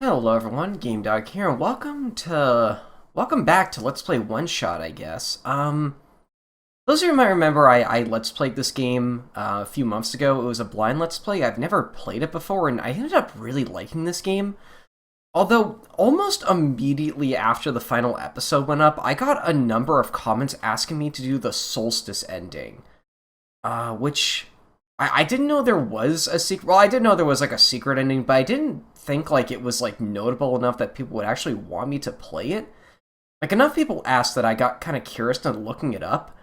Hello everyone, GameDog here, and welcome back to Let's Play OneShot, I guess. Those of you might remember I Let's Played this game a few months ago. It was a blind Let's Play. I've never played it before, and I ended up really liking this game. Although, almost immediately after the final episode went up, I got a number of comments asking me to do the Solstice ending. Which I didn't know there was a secret. Well, I did know there was like a secret ending, but I didn't think like it was like notable enough that people would actually want me to play it. Like enough people asked that I got kind of curious and looking it up,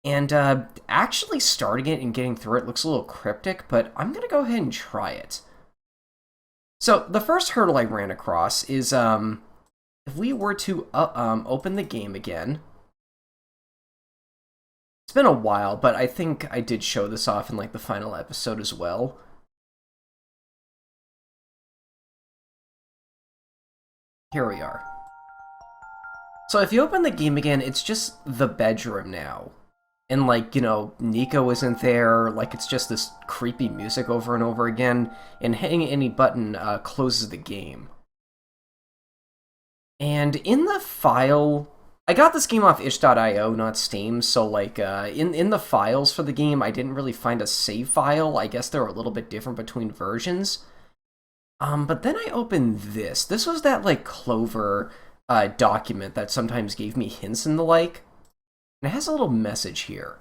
and actually starting it and getting through it looks a little cryptic, but I'm gonna go ahead and try it. So the first hurdle I ran across is if we were to open the game again. It's been a while, but I think I did show this off in like the final episode as well. Here we are. So if you open the game again, it's just the bedroom now. And like, you know, Nico isn't there, like it's just this creepy music over and over again, and hitting any button closes the game. And in the file, I got this game off itch.io, not Steam, so like in the files for the game, I didn't really find a save file. I guess they're a little bit different between versions. But then I opened this. This was that like Clover document that sometimes gave me hints and the like. And it has a little message here.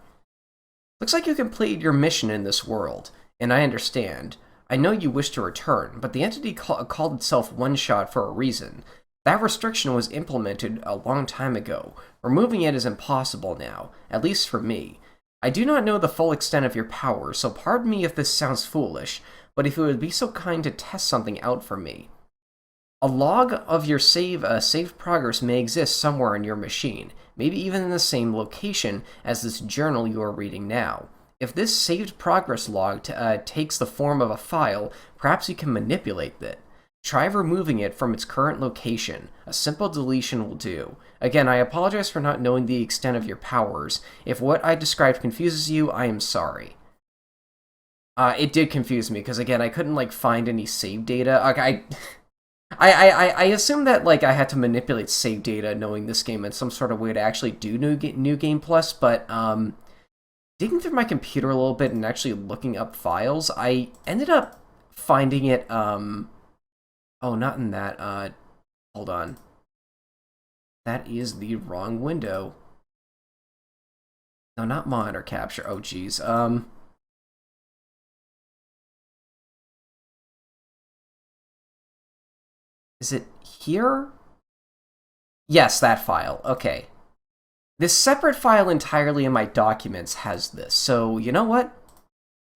Looks like you completed your mission in this world, and I understand. I know you wish to return, but the entity called itself OneShot for a reason. That restriction was implemented a long time ago. Removing it is impossible now, at least for me. I do not know the full extent of your power, so pardon me if this sounds foolish, but if you would be so kind to test something out for me. A log of your saved progress may exist somewhere in your machine, maybe even in the same location as this journal you are reading now. If this saved progress log takes the form of a file, perhaps you can manipulate it. Try removing it from its current location. A simple deletion will do. Again, I apologize for not knowing the extent of your powers. If what I described confuses you, I am sorry. It did confuse me, because again, I couldn't, like, find any save data. Like, I assumed that, like, I had to manipulate save data knowing this game in some sort of way to actually do New Game Plus, but, digging through my computer a little bit and actually looking up files, I ended up finding it, oh, not in that, hold on. That is the wrong window. No, not monitor capture, oh geez, is it here? Yes, that file. Okay. This separate file entirely in my documents has this, so you know what?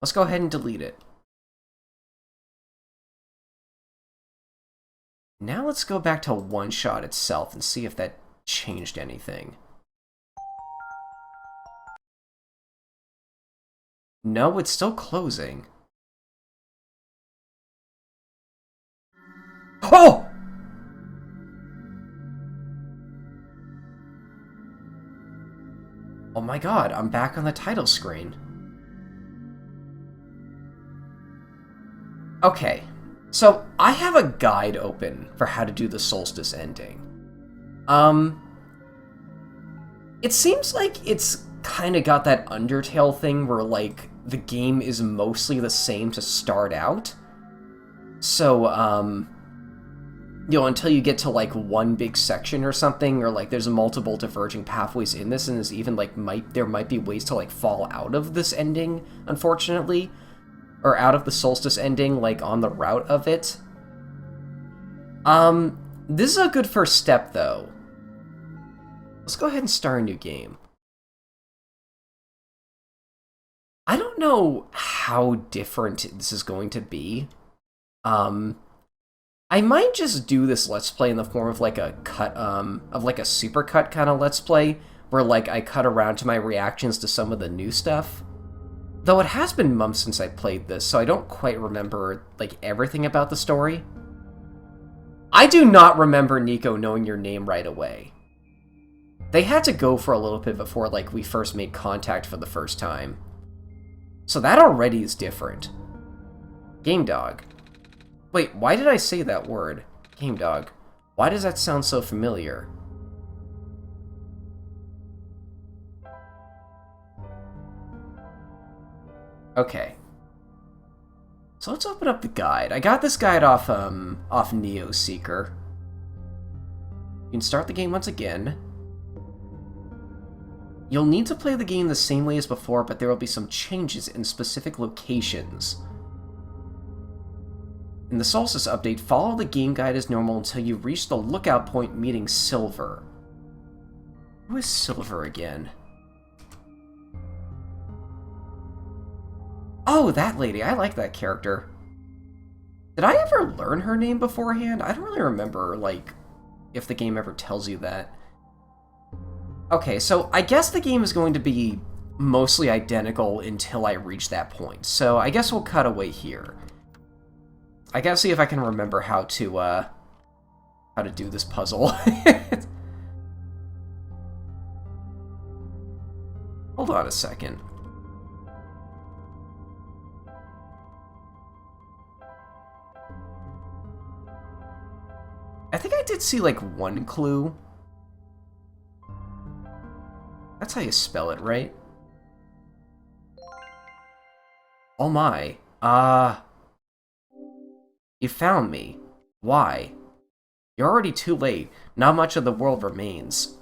Let's go ahead and delete it. Now let's go back to OneShot itself and see if that changed anything. No, it's still closing. Oh! Oh my god, I'm back on the title screen. Okay, so I have a guide open for how to do the Solstice ending. It seems like it's kind of got that Undertale thing where, like, the game is mostly the same to start out. So, you know, until you get to, like, one big section or something, or, like, there's multiple diverging pathways in this, and there's even, like, there might be ways to, like, fall out of this ending, unfortunately. Or out of the Solstice ending, like, on the route of it. This is a good first step, though. Let's go ahead and start a new game. I don't know how different this is going to be. I might just do this Let's Play in the form of, like, a cut, of, like, a supercut kind of Let's Play, where, like, I cut around to my reactions to some of the new stuff. Though it has been months since I played this, so I don't quite remember, like, everything about the story. I do not remember Nico knowing your name right away. They had to go for a little bit before, like, we first made contact for the first time. So that already is different. Game Dog. Wait, why did I say that word? Game Dog, why does that sound so familiar? Okay. So let's open up the guide. I got this guide off Neo Seeker. You can start the game once again. You'll need to play the game the same way as before, but there will be some changes in specific locations. In the Solstice update, follow the game guide as normal until you reach the lookout point meeting Silver. Who is Silver again? Oh, that lady. I like that character. Did I ever learn her name beforehand? I don't really remember, like, if the game ever tells you that. Okay, so I guess the game is going to be mostly identical until I reach that point. So I guess we'll cut away here. I gotta see if I can remember how to do this puzzle. Hold on a second. I think I did see, like, one clue. That's how you spell it, right? Oh my. You found me. Why? You're already too late. Not much of the world remains.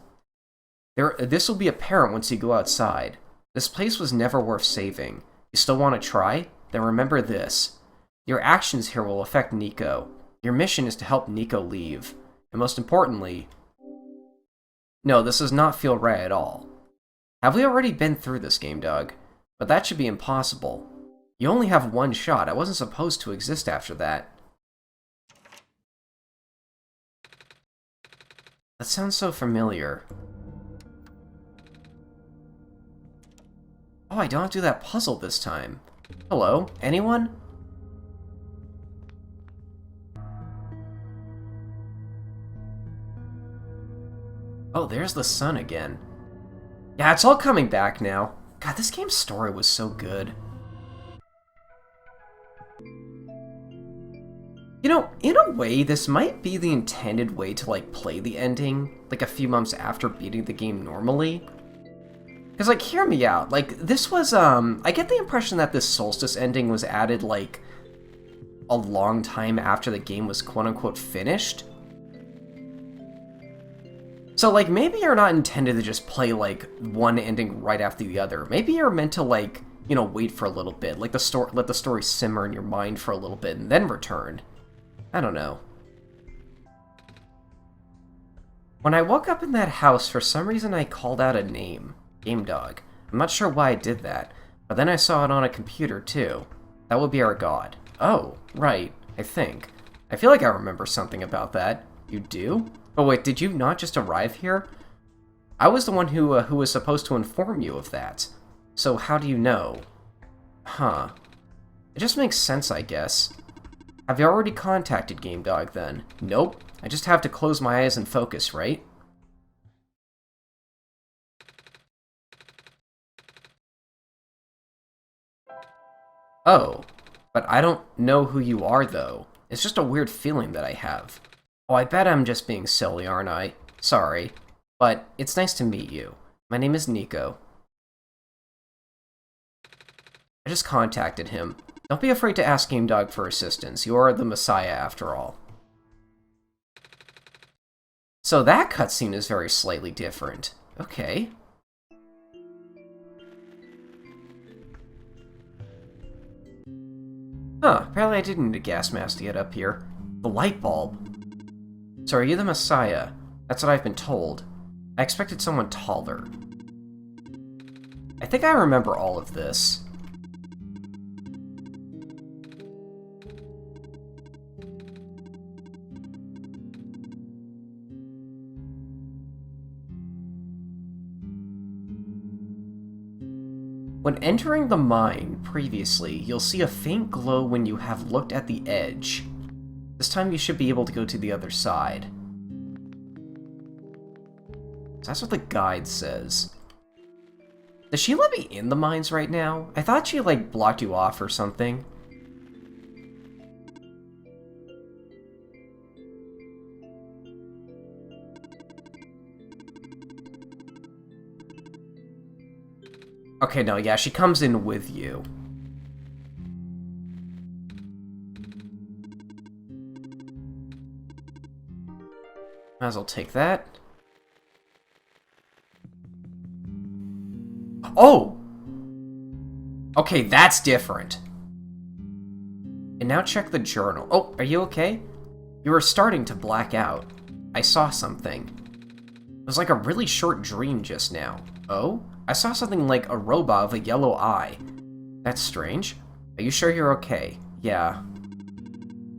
This will be apparent once you go outside. This place was never worth saving. You still want to try? Then remember this. Your actions here will affect Nico. Your mission is to help Nico leave. And most importantly... No, this does not feel right at all. Have we already been through this, Game Dog? But that should be impossible. You only have one shot. I wasn't supposed to exist after that. That sounds so familiar. Oh, I don't have to do that puzzle this time. Hello? Anyone? Oh, there's the sun again. Yeah, it's all coming back now. God, this game's story was so good. You know, in a way, this might be the intended way to, like, play the ending, like, a few months after beating the game normally. Because, like, hear me out. Like, this was, I get the impression that this Solstice ending was added, like, a long time after the game was quote-unquote finished. So, like, maybe you're not intended to just play, like, one ending right after the other. Maybe you're meant to, like, you know, wait for a little bit. Like, let the story simmer in your mind for a little bit and then return. I don't know. When I woke up in that house, for some reason I called out a name. Game Dog. I'm not sure why I did that, but then I saw it on a computer, too. That would be our god. Oh, right, I think. I feel like I remember something about that. You do? Oh wait, did you not just arrive here? I was the one who was supposed to inform you of that. So how do you know? Huh. It just makes sense, I guess. Have you already contacted Game Dog, then? Nope. I just have to close my eyes and focus, right? Oh. But I don't know who you are, though. It's just a weird feeling that I have. Oh, I bet I'm just being silly, aren't I? Sorry. But it's nice to meet you. My name is Nico. I just contacted him. Don't be afraid to ask Game Dog for assistance. You are the Messiah, after all. So that cutscene is very slightly different. Okay. Huh, apparently I didn't need a gas mask to get up here. The light bulb. So are you the Messiah? That's what I've been told. I expected someone taller. I think I remember all of this. When entering the mine previously, you'll see a faint glow when you have looked at the edge. This time you should be able to go to the other side. So that's what the guide says. Does she let me in the mines right now? I thought she, like, blocked you off or something. Okay, no, yeah, she comes in with you. Might as well take that. Oh! Okay, that's different. And now check the journal. Oh, are you okay? You were starting to black out. I saw something. It was like a really short dream just now. Oh? I saw something like a robot with a yellow eye. That's strange. Are you sure you're okay? Yeah.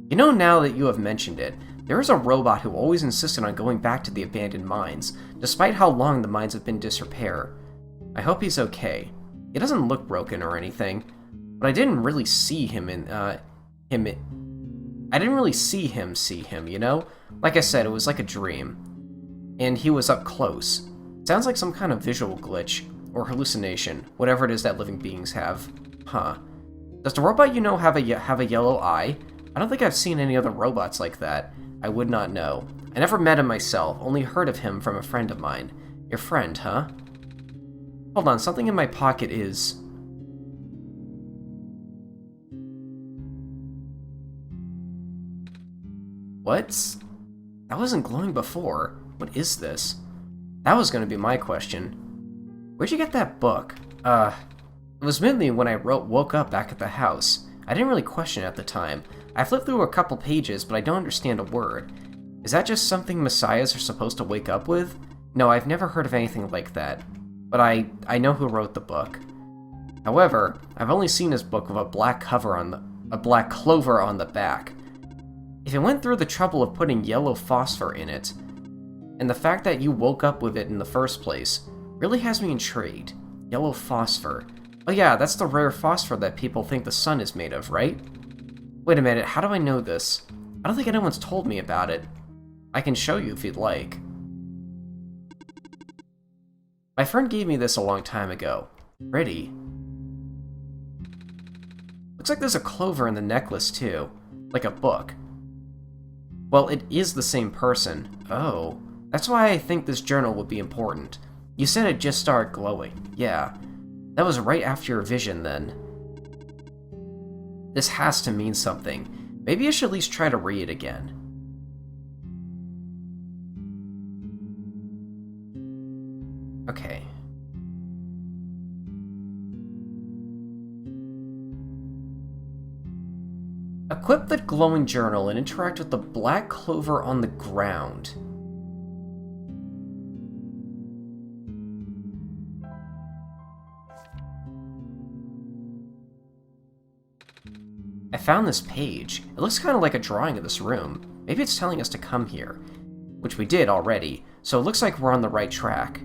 You know, now that you have mentioned it, there is a robot who always insisted on going back to the abandoned mines, despite how long the mines have been in disrepair. I hope he's okay. He doesn't look broken or anything, but I didn't really see him I didn't really see him, you know? Like I said, it was like a dream. And he was up close. Sounds like some kind of visual glitch, or hallucination, whatever it is that living beings have. Huh. Does the robot you know have a yellow eye? I don't think I've seen any other robots like that. I would not know. I never met him myself, only heard of him from a friend of mine. Your friend, huh? Hold on, something in my pocket is... What? That wasn't glowing before. What is this? That was going to be my question. Where'd you get that book? It was mainly when I woke up back at the house. I didn't really question it at the time. I flipped through a couple pages, but I don't understand a word. Is that just something messiahs are supposed to wake up with? No, I've never heard of anything like that. But I know who wrote the book. However, I've only seen this book with a black clover on the back. If it went through the trouble of putting yellow phosphor in it, and the fact that you woke up with it in the first place, really has me intrigued. Yellow phosphor. Oh yeah, that's the rare phosphor that people think the sun is made of, right? Wait a minute, how do I know this? I don't think anyone's told me about it. I can show you if you'd like. My friend gave me this a long time ago. Pretty. Looks like there's a clover in the necklace too. Like a book. Well, it is the same person. Oh. That's why I think this journal would be important. You said it just started glowing. Yeah. That was right after your vision, then. This has to mean something. Maybe I should at least try to read it again. Okay. Equip the glowing journal and interact with the black clover on the ground. I found this page. It looks kind of like a drawing of this room. Maybe it's telling us to come here. Which we did already, so it looks like we're on the right track.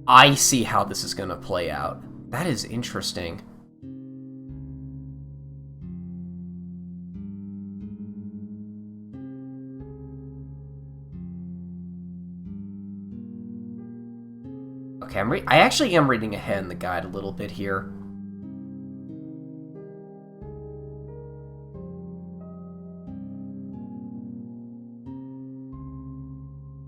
I see how this is going to play out. That is interesting. Okay, I actually am reading ahead in the guide a little bit here.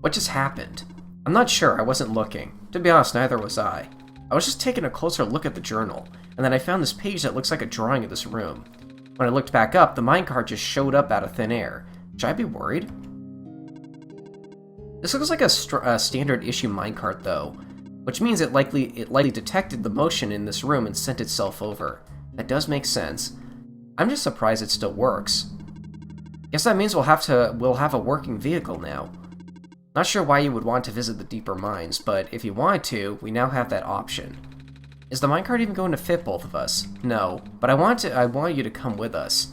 What just happened? I'm not sure, I wasn't looking. To be honest, neither was I. I was just taking a closer look at the journal, and then I found this page that looks like a drawing of this room. When I looked back up, the minecart just showed up out of thin air. Should I be worried? This looks like a standard issue minecart, though, which means it likely detected the motion in this room and sent itself over. That does make sense. I'm just surprised it still works. Guess that means we'll have a working vehicle now. Not sure why you would want to visit the deeper mines, but if you wanted to, we now have that option. Is the minecart even going to fit both of us? No, but I want you to come with us.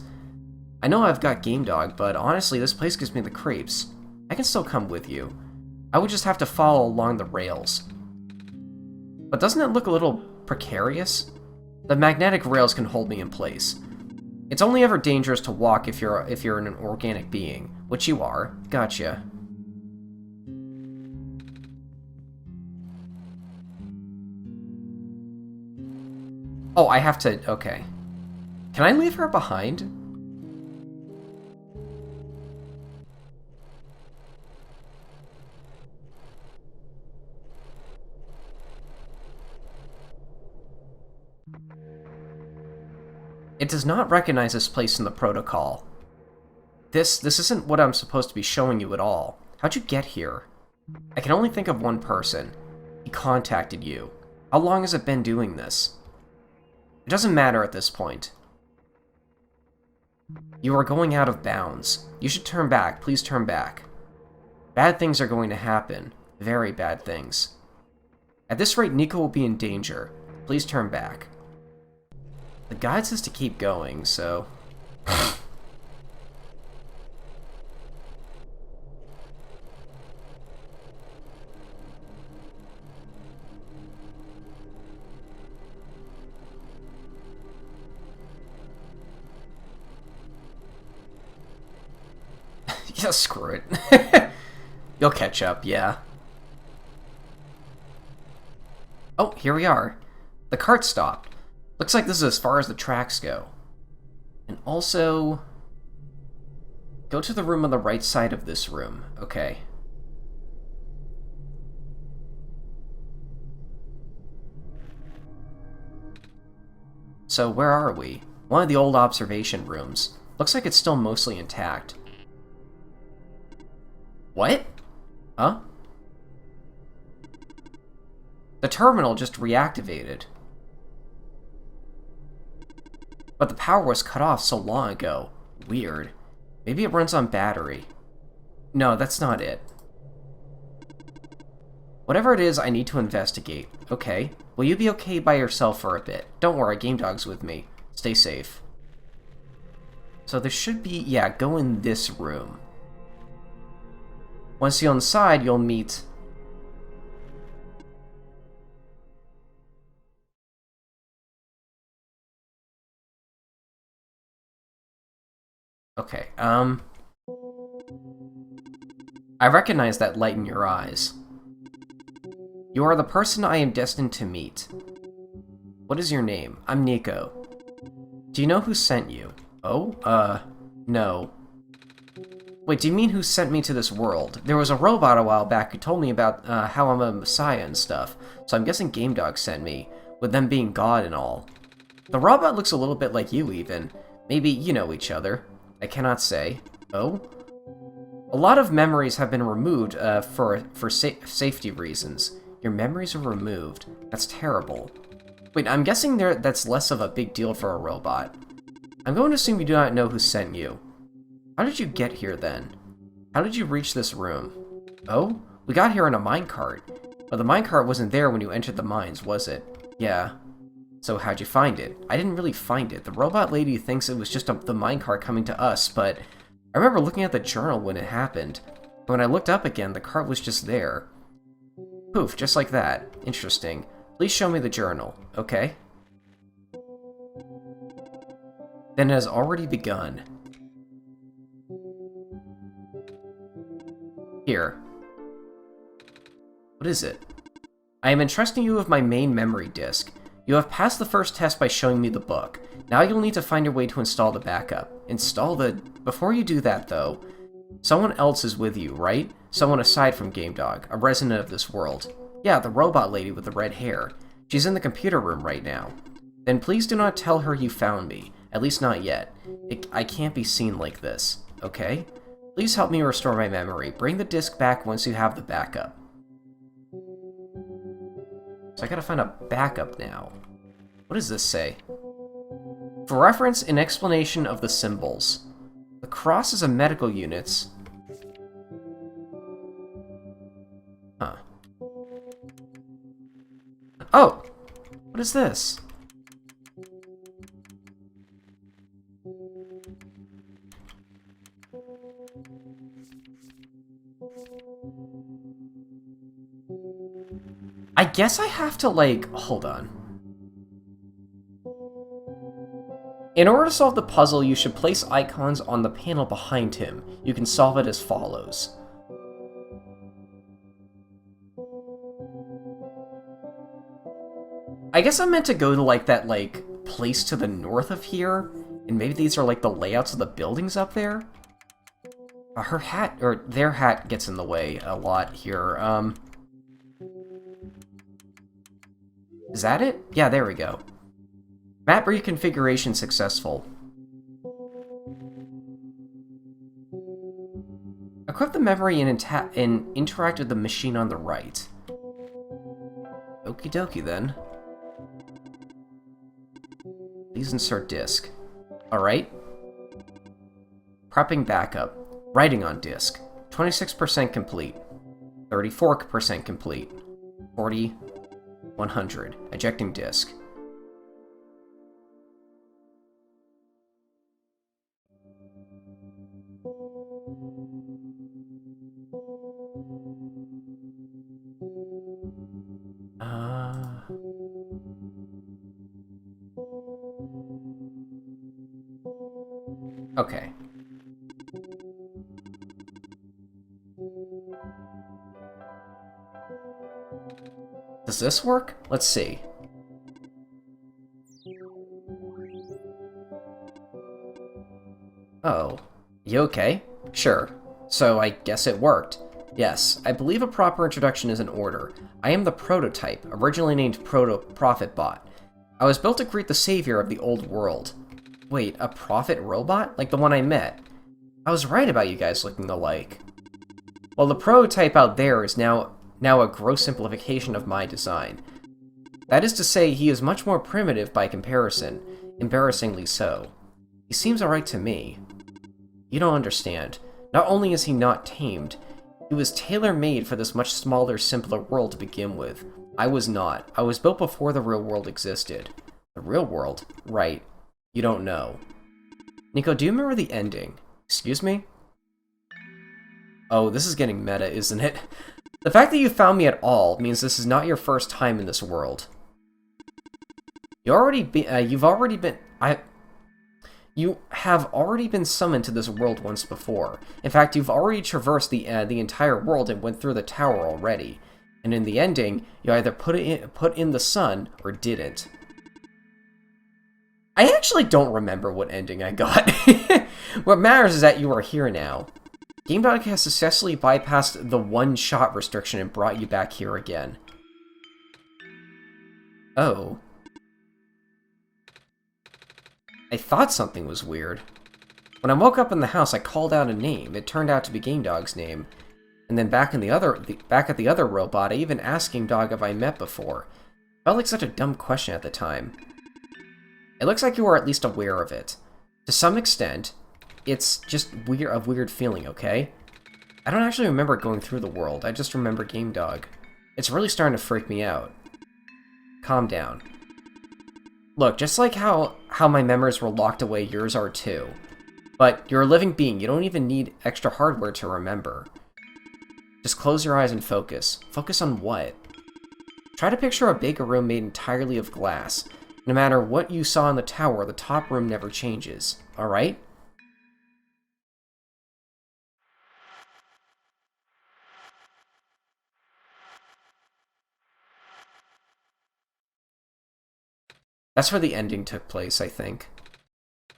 I know I've got Game Dog, but honestly, this place gives me the creeps. I can still come with you. I would just have to follow along the rails. But doesn't it look a little precarious? The magnetic rails can hold me in place. It's only ever dangerous to walk if you're an organic being, which you are. Gotcha. Oh, I have to... okay. Can I leave her behind? It does not recognize this place in the protocol. This isn't what I'm supposed to be showing you at all. How'd you get here? I can only think of one person. He contacted you. How long has it been doing this? It doesn't matter at this point. You are going out of bounds. You should turn back. Please turn back. Bad things are going to happen. Very bad things. At this rate, Nico will be in danger. Please turn back. The guide says to keep going, so... yeah, screw it. You'll catch up, yeah. Oh, here we are. The cart stopped. Looks like this is as far as the tracks go. And also... go to the room on the right side of this room. Okay. So, where are we? One of the old observation rooms. Looks like it's still mostly intact. What? Huh? The terminal just reactivated. But the power was cut off so long ago. Weird. Maybe it runs on battery. No, that's not it. Whatever it is, I need to investigate. Okay. Will you be okay by yourself for a bit? Don't worry, Game Dog's with me. Stay safe. So there should be... yeah, go in this room. Once you're inside, you'll meet... okay, I recognize that light in your eyes. You are the person I am destined to meet. What is your name? I'm Nico. Do you know who sent you? Oh, no. Wait, do you mean who sent me to this world? There was a robot a while back who told me about how I'm a messiah and stuff, so I'm guessing Game Dog sent me, with them being God and all. The robot looks a little bit like you, even. Maybe you know each other. I cannot say. Oh? A lot of memories have been removed for safety reasons. Your memories are removed. That's terrible. Wait, I'm guessing that's less of a big deal for a robot. I'm going to assume you do not know who sent you. How did you get here, then? How did you reach this room? Oh? We got here in a minecart. But the minecart wasn't there when you entered the mines, was it? Yeah. So how'd you find it? I didn't really find it. The robot lady thinks it was just the minecart coming to us, but I remember looking at the journal when it happened. But when I looked up again, the cart was just there. Poof, just like that. Interesting. Please show me the journal, okay? Then it has already begun. Here. What is it? I am entrusting you with my main memory disk. You have passed the first test by showing me the book. Now you'll need to find your way to install the backup. Install the... Before you do that, though, someone else is with you, right? Someone aside from Game Dog, a resident of this world. Yeah, the robot lady with the red hair. She's in the computer room right now. Then please do not tell her you found me. At least not yet. I can't be seen like this, okay? Please help me restore my memory. Bring the disk back once you have the backup. So I gotta find a backup now. What does this say? For reference, an explanation of the symbols. The cross is a medical unit. Huh. Oh! What is this? I guess I have to, like, hold on. In order to solve the puzzle, you should place icons on the panel behind him. You can solve it as follows. I guess I'm meant to go to, like, that, like, place to the north of here, And maybe these are like the layouts of the buildings up there? Her hat, or their hat gets in the way a lot here. Is that it? Yeah, there we go. Map reconfiguration successful. Equip the memory and interact with the machine on the right. Okie dokie then. Please insert disk. Alright. Prepping backup. Writing on disk. 26% complete. 34% complete. 40. 100. Ejecting disk. Okay. Does this work? Let's see. Oh. You okay? Sure. So I guess it worked. Yes, I believe a proper introduction is in order. I am the prototype, originally named Prophet Bot. I was built to greet the savior of the old world. Wait, a prophet robot? Like the one I met? I was right about you guys looking alike. Well, the prototype out there is now a gross simplification of my design. That is to say, he is much more primitive by comparison, embarrassingly so. He seems alright to me. You don't understand. Not only is he not tamed, he was tailor-made for this much smaller, simpler world to begin with. I was not. I was built before the real world existed. The real world? Right. You don't know. Nico, do you remember the ending? Excuse me? Oh, this is getting meta, isn't it? The fact that you found me at all means this is not your first time in this world. You have already been summoned to this world once before. In fact, you've already traversed the entire world and went through the tower already. And in the ending, you either put in the sun or didn't. I actually don't remember what ending I got. What matters is that you are here now. GameDog has successfully bypassed the one-shot restriction and brought you back here again. Oh. I thought something was weird. When I woke up in the house, I called out a name. It turned out to be GameDog's name. And then back at the other robot, I even asked GameDog if I met before. Felt like such a dumb question at the time. It looks like you are at least aware of it. To some extent, it's just a weird feeling, okay? I don't actually remember going through the world, I just remember GameDog. It's really starting to freak me out. Calm down. Look, just like how my memories were locked away, yours are too. But you're a living being, you don't even need extra hardware to remember. Just close your eyes and focus. Focus on what? Try to picture a big room made entirely of glass. No matter what you saw in the tower, the top room never changes. Alright? That's where the ending took place, I think.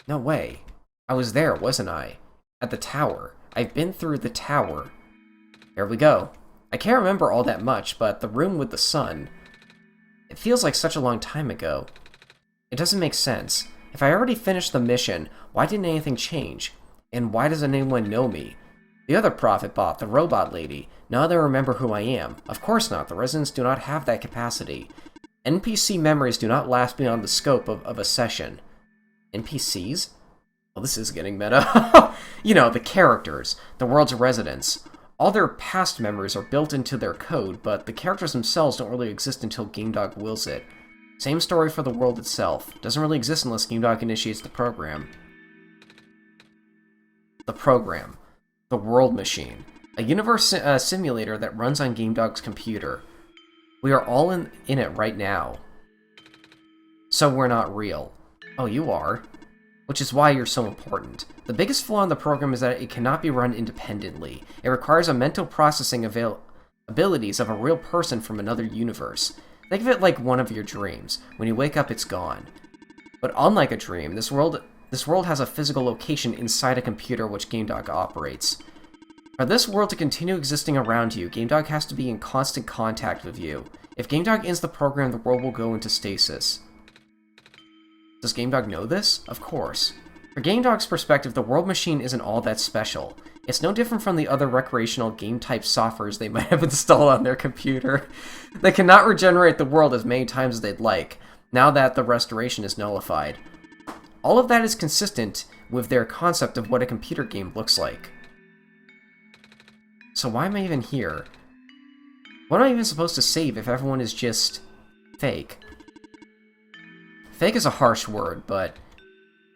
No way. I was there, wasn't I? At the tower. I've been through the tower. Here we go. I can't remember all that much, but the room with the sun... It feels like such a long time ago. It doesn't make sense. If I already finished the mission, why didn't anything change? And why doesn't anyone know me? The other Prophet Bot, the robot lady, none of them remember who I am. Of course not, the residents do not have that capacity. NPC memories do not last beyond the scope of a session. NPCs? Well, this is getting meta. You know, the characters, the world's residents. All their past memories are built into their code, but the characters themselves don't really exist until GameDog wills it. Same story for the world itself. Doesn't really exist unless GameDog initiates the program. The program. The World Machine. A universe simulator that runs on GameDog's computer. We are all in it right now. So we're not real. Oh, you are. Which is why you're so important. The biggest flaw in the program is that it cannot be run independently. It requires a mental processing abilities of a real person from another universe. Think of it like one of your dreams. When you wake up, it's gone. But unlike a dream, this world This world has a physical location inside a computer which GameDog operates. For this world to continue existing around you, GameDog has to be in constant contact with you. If GameDog ends the program, the world will go into stasis. Does GameDog know this? Of course. From GameDog's perspective, the World Machine isn't all that special. It's no different from the other recreational game-type softwares they might have installed on their computer. They cannot regenerate the world as many times as they'd like, now that the restoration is nullified. All of that is consistent with their concept of what a computer game looks like. So why am I even here? What am I even supposed to save if everyone is just fake? Fake is a harsh word, but...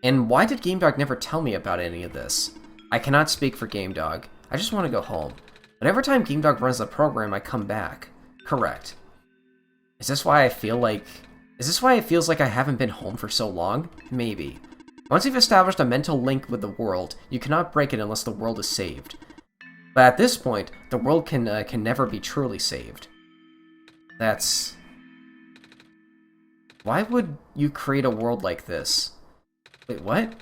And why did GameDog never tell me about any of this? I cannot speak for GameDog. I just want to go home. But every time GameDog runs the program, I come back. Correct. Is this why it feels like I haven't been home for so long? Maybe. Once you've established a mental link with the world, you cannot break it unless the world is saved. But at this point, the world can never be truly saved. That's... Why would you create a world like this? Wait, what?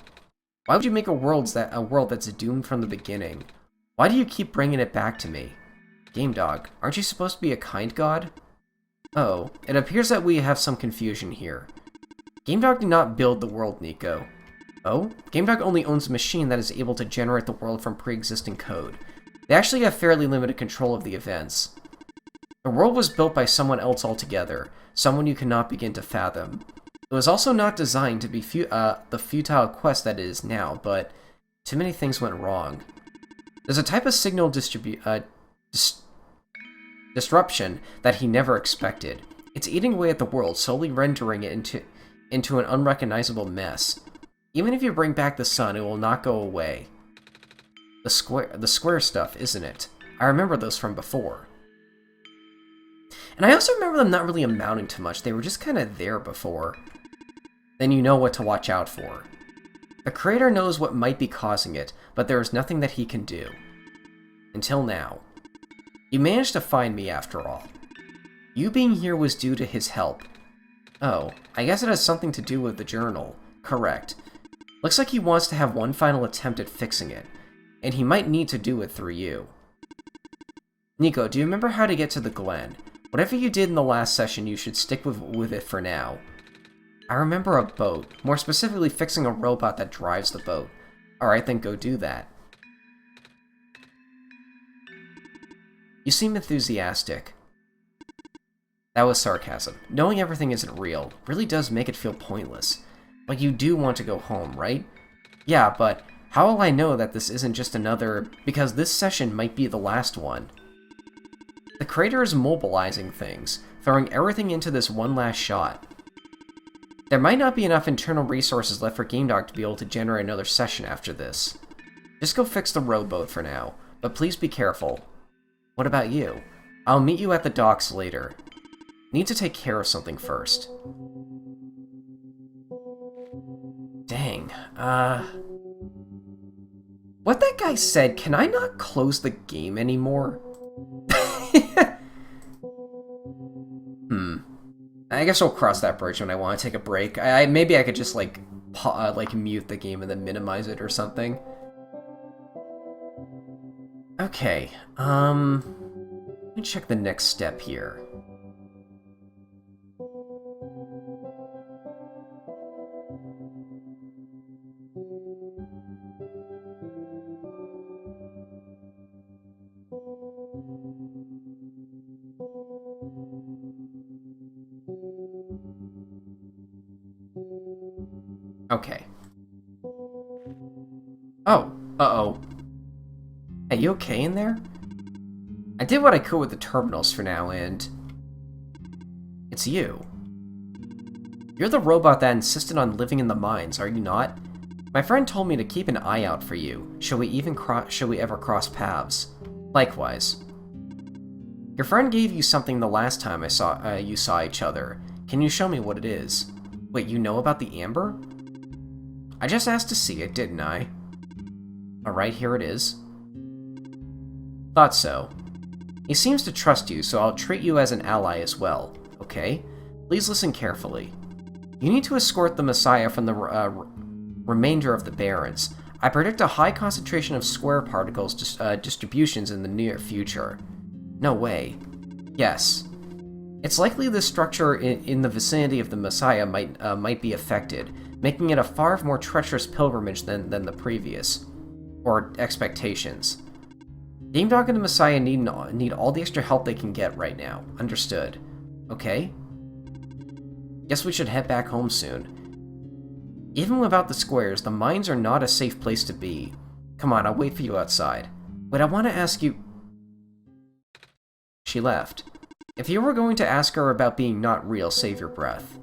Why would you make a world that's doomed from the beginning? Why do you keep bringing it back to me? GameDog, aren't you supposed to be a kind god? Oh, it appears that we have some confusion here. GameDog did not build the world, Nico. Oh? GameDog only owns a machine that is able to generate the world from pre-existing code. They actually have fairly limited control of the events. The world was built by someone else altogether, someone you cannot begin to fathom. It was also not designed to be the futile quest that it is now, but too many things went wrong. There's a type of signal disruption that he never expected. It's eating away at the world, slowly rendering it into an unrecognizable mess. Even if you bring back the sun, it will not go away. The square stuff, isn't it? I remember those from before. And I also remember them not really amounting to much. They were just kind of there before. Then you know what to watch out for. The creator knows what might be causing it, but there is nothing that he can do. Until now. You managed to find me after all. You being here was due to his help. Oh, I guess it has something to do with the journal. Correct. Looks like he wants to have one final attempt at fixing it, and he might need to do it through you. Nico, do you remember how to get to the Glen? Whatever you did in the last session, you should stick with it for now. I remember a boat, more specifically fixing a robot that drives the boat. Alright, then go do that. You seem enthusiastic. That was sarcasm. Knowing everything isn't real really does make it feel pointless. But you do want to go home, right? Yeah, but how will I know that this isn't just another... Because this session might be the last one. The creator is mobilizing things, throwing everything into this one last shot. There might not be enough internal resources left for GameDog to be able to generate another session after this. Just go fix the rowboat for now, but please be careful. What about you? I'll meet you at the docks later. Need to take care of something first. Dang, what that guy said, can I not close the game anymore? I guess I'll cross that bridge when I want to take a break. Maybe I could just, like mute the game and then minimize it or something. Okay, let me check the next step here. Okay. Oh, uh-oh. Hey, you okay in there? I did what I could with the terminals for now, and... It's you. You're the robot that insisted on living in the mines, are you not? My friend told me to keep an eye out for you. Shall we ever cross paths? Likewise. Your friend gave you something the last time you saw each other. Can you show me what it is? Wait, you know about the amber? I just asked to see it, didn't I? Alright, here it is. Thought so. He seems to trust you, so I'll treat you as an ally as well, okay? Please listen carefully. You need to escort the Messiah from the Remainder of the Barrens. I predict a high concentration of square particles distributions in the near future. No way. Yes. It's likely this structure in the vicinity of the Messiah might be affected, making it a far more treacherous pilgrimage than the previous. Or expectations. Game Dog and the Messiah need all the extra help they can get right now. Understood. Okay. Guess we should head back home soon. Even without the squares, the mines are not a safe place to be. Come on, I'll wait for you outside. Wait, I want to ask you... She left. If you were going to ask her about being not real, save your breath.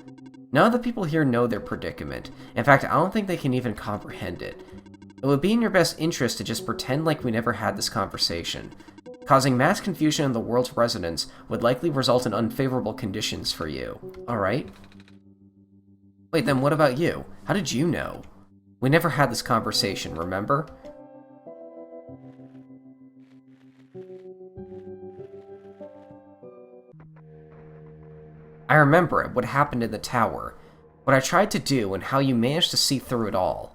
None of the people here know their predicament. In fact, I don't think they can even comprehend it. It would be in your best interest to just pretend like we never had this conversation. Causing mass confusion in the world's residents would likely result in unfavorable conditions for you. Alright? Wait, then what about you? How did you know? We never had this conversation, remember? I remember it, what happened in the tower. What I tried to do, and how you managed to see through it all.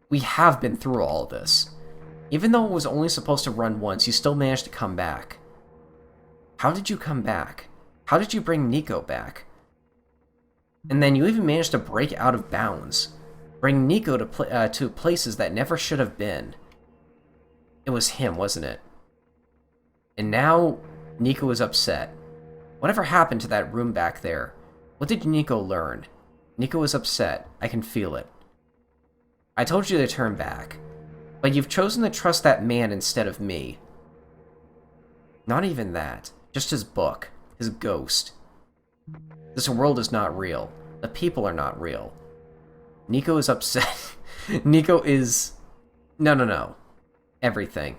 We have been through all of this. Even though it was only supposed to run once, you still managed to come back. How did you come back? How did you bring Nico back? And then you even managed to break out of bounds. Bring Nico to places that never should have been. It was him, wasn't it? And now, Nico is upset. Whatever happened to that room back there? What did Nico learn? Nico is upset. I can feel it. I told you to turn back. But you've chosen to trust that man instead of me. Not even that. Just his book. His ghost. This world is not real. The people are not real. Nico is upset. Nico is... No. Everything.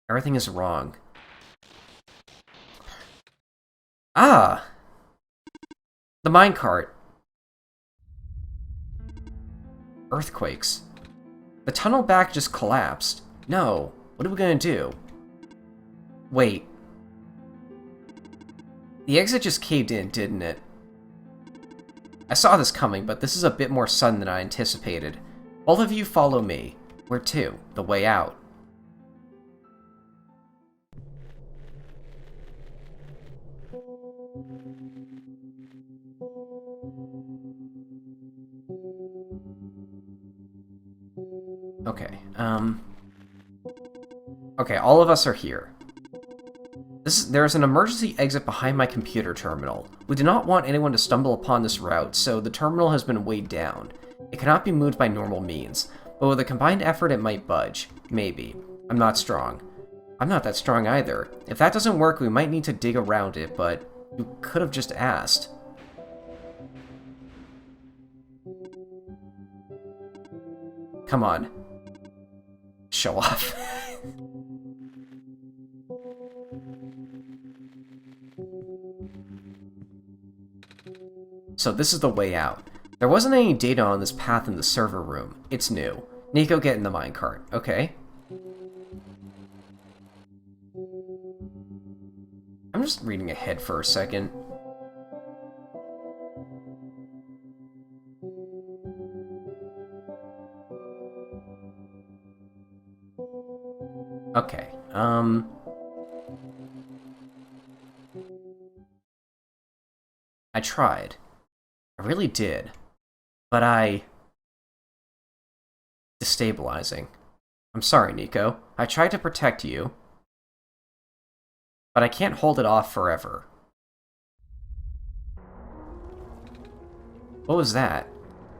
Everything is wrong. Ah! The minecart. Earthquakes. The tunnel back just collapsed. No. What are we gonna do? Wait. The exit just caved in, didn't it? I saw this coming, but this is a bit more sudden than I anticipated. Both of you follow me. Where to? The way out. Okay, Okay, all of us are here. There is an emergency exit behind my computer terminal. We do not want anyone to stumble upon this route, so the terminal has been weighed down. It cannot be moved by normal means, but with a combined effort it might budge. Maybe. I'm not strong. I'm not that strong either. If that doesn't work, we might need to dig around it, but you could have just asked. Come on. Show off. So this is the way out. There wasn't any data on this path in the server room. It's new. Nico, get in the minecart. Okay. I'm just reading ahead for a second. Okay, I tried. I really did. But destabilizing. I'm sorry, Nico. I tried to protect you. But I can't hold it off forever. What was that?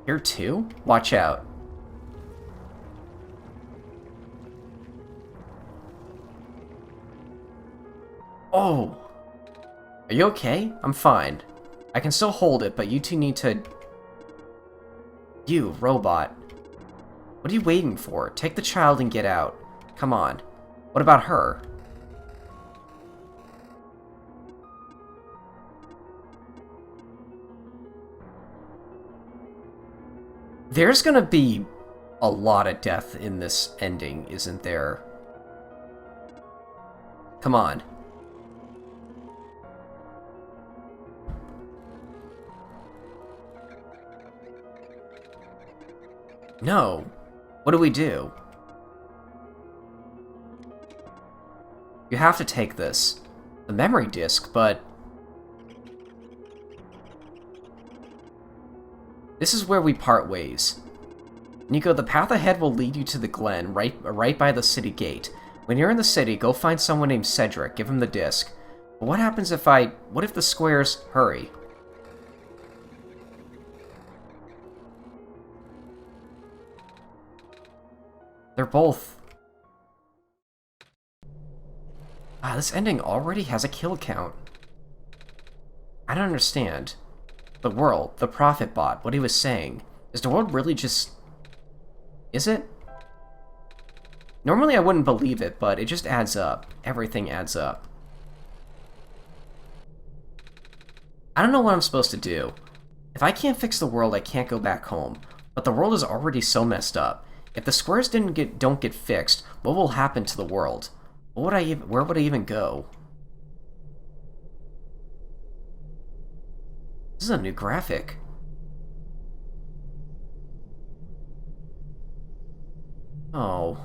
Here too? Watch out. Oh! Are you okay? I'm fine. I can still hold it, but you two need to... You, robot. What are you waiting for? Take the child and get out. Come on. What about her? There's gonna be a lot of death in this ending, isn't there? Come on. No. What do we do? You have to take this. The memory disk, but... This is where we part ways. Nico, the path ahead will lead you to the Glen, right by the city gate. When you're in the city, go find someone named Cedric, give him the disc. But what happens if what if the squares hurry? They're both... this ending already has a kill count. I don't understand. The world, the prophet bot, what he was saying. Is the world really just... Is it? Normally I wouldn't believe it, but it just adds up. Everything adds up. I don't know what I'm supposed to do. If I can't fix the world, I can't go back home. But the world is already so messed up. If the squares don't get fixed, what will happen to the world? Where would I even go? This is a new graphic. Oh.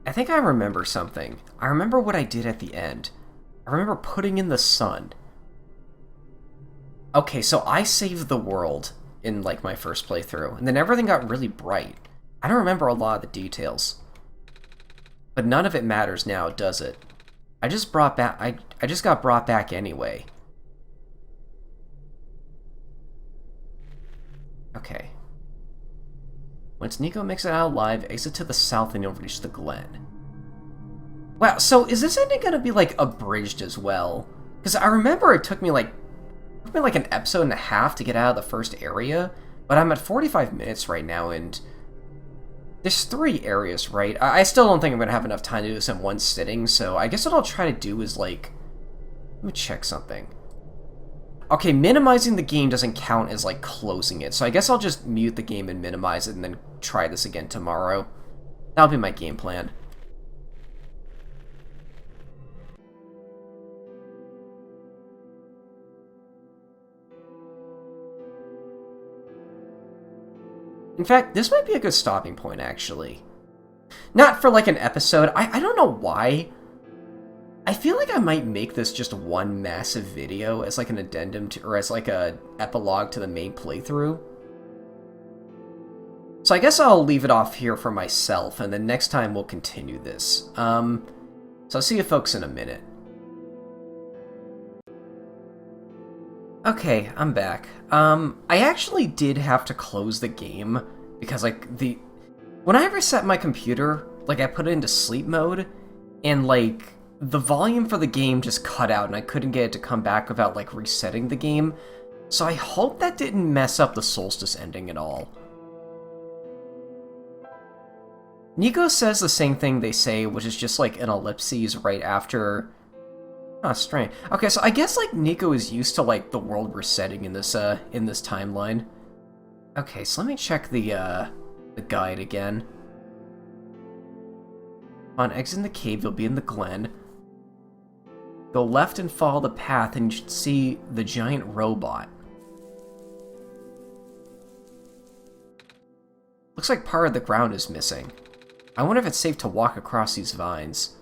I think I remember something. I remember what I did at the end. I remember putting in the sun. Okay, so I saved the world in, like, my first playthrough, and then everything got really bright. I don't remember a lot of the details. But none of it matters now, does it? I just got brought back anyway. Okay. Once Nico makes it out alive, exit to the south and you'll reach the Glen. Wow, so is this ending gonna be, like, abridged as well? Because I remember it took me like an episode and a half to get out of the first area, but I'm at 45 minutes right now, and there's 3 areas, right? I still don't think I'm gonna have enough time to do this in one sitting, so I guess what I'll try to do is, like... Let me check something. Okay, minimizing the game doesn't count as, like, closing it, so I guess I'll just mute the game and minimize it and then try this again tomorrow. That'll be my game plan. In fact, this might be a good stopping point, actually. Not for, like, an episode. I don't know why. I feel like I might make this just one massive video as, like, an addendum to, or as, like, a epilogue to the main playthrough. So I guess I'll leave it off here for myself, and then next time we'll continue this. So I'll see you folks in a minute. Okay, I'm back. I actually did have to close the game, because, like, when I reset my computer, like, I put it into sleep mode, and, like, the volume for the game just cut out, and I couldn't get it to come back without, like, resetting the game. So I hope that didn't mess up the Solstice ending at all. Nico says the same thing they say, which is just, like, an ellipses right after... Oh, strange. Okay, so I guess, like, Nico is used to, like, the world resetting in this timeline. Okay, so let me check the guide again. On exiting the cave, you'll be in the Glen. Go left and follow the path, and you should see the giant robot. Looks like part of the ground is missing. I wonder if it's safe to walk across these vines.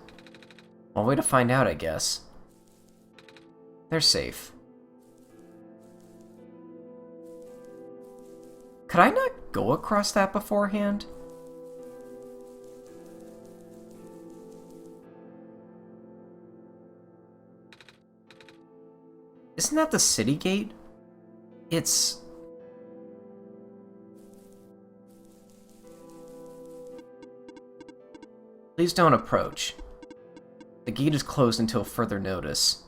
One way to find out, I guess. They're safe. Could I not go across that beforehand? Isn't that the city gate? It's... Please don't approach. The gate is closed until further notice.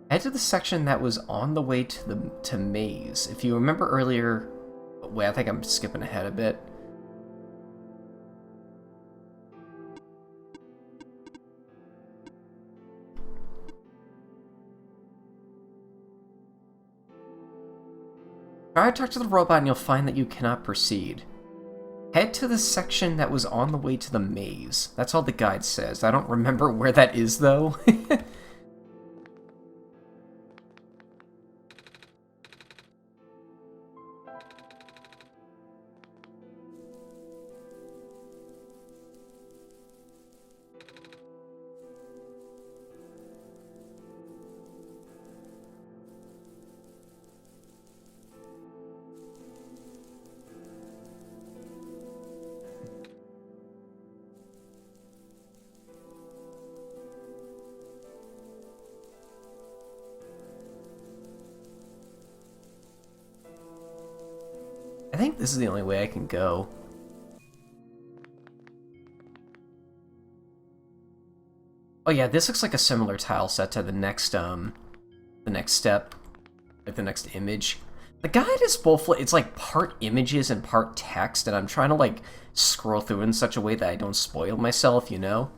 Head to the section that was on the way to Maze. If you remember earlier... Wait, I think I'm skipping ahead a bit. Try to talk to the robot and you'll find that you cannot proceed. Head to the section that was on the way to the maze. That's all the guide says. I don't remember where that is, though. I think this is the only way I can go. Oh yeah, this looks like a similar tile set to the next step, like the next image. The guide is both, it's like part images and part text, and I'm trying to like scroll through in such a way that I don't spoil myself, you know?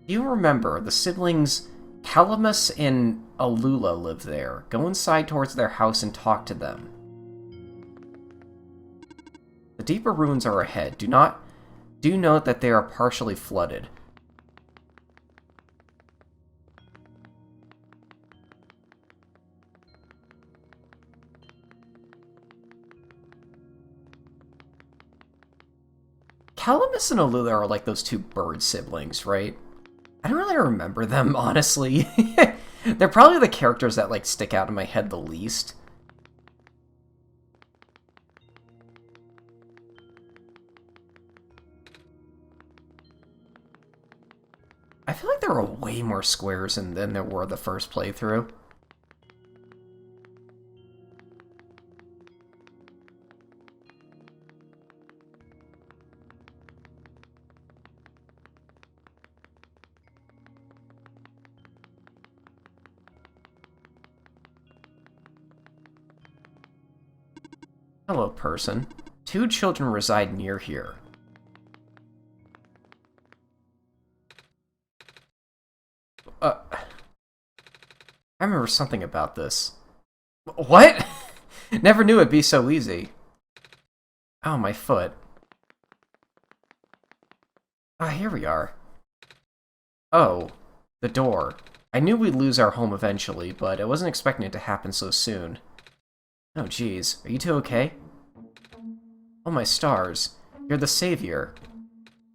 Do you remember the siblings Calamus and Alula live there? Go inside towards their house and talk to them. The deeper ruins are ahead. Do note that they are partially flooded. Calamus and Alula are like those two bird siblings, right? I don't really remember them, honestly. They're probably the characters that, like, stick out in my head the least. I feel like there were way more squares than there were the first playthrough. Hello, person. 2 children reside near here. I remember something about this. What? Never knew it'd be so easy. Oh, my foot. Ah, here we are. Oh, the door. I knew we'd lose our home eventually, but I wasn't expecting it to happen so soon. Oh, geez. Are you two okay? Oh, my stars. You're the savior.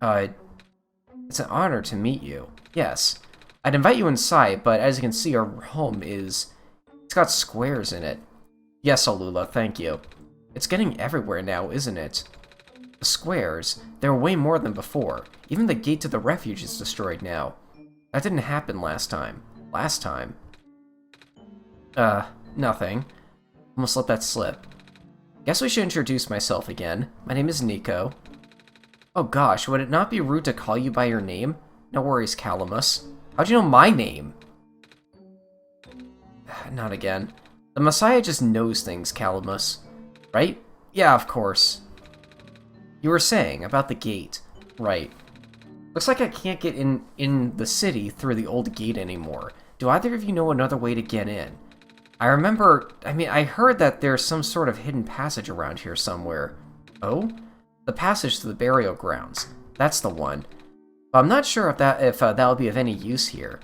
It's an honor to meet you. Yes. I'd invite you inside, but as you can see, our home is... It's got squares in it. Yes, Alula, thank you. It's getting everywhere now, isn't it? The squares, there are way more than before. Even the gate to the refuge is destroyed now. That didn't happen last time. Last time? Nothing. Almost let that slip. Guess we should introduce myself again. My name is Nico. Oh gosh, would it not be rude to call you by your name? No worries, Calamus. How'd you know my name? Not again. The Messiah just knows things, Calamus. Right? Yeah, of course. You were saying about the gate. Right. Looks like I can't get in the city through the old gate anymore. Do either of you know another way to get in? I heard that there's some sort of hidden passage around here somewhere. Oh? The passage to the burial grounds. That's the one. But I'm not sure if that'll be of any use here.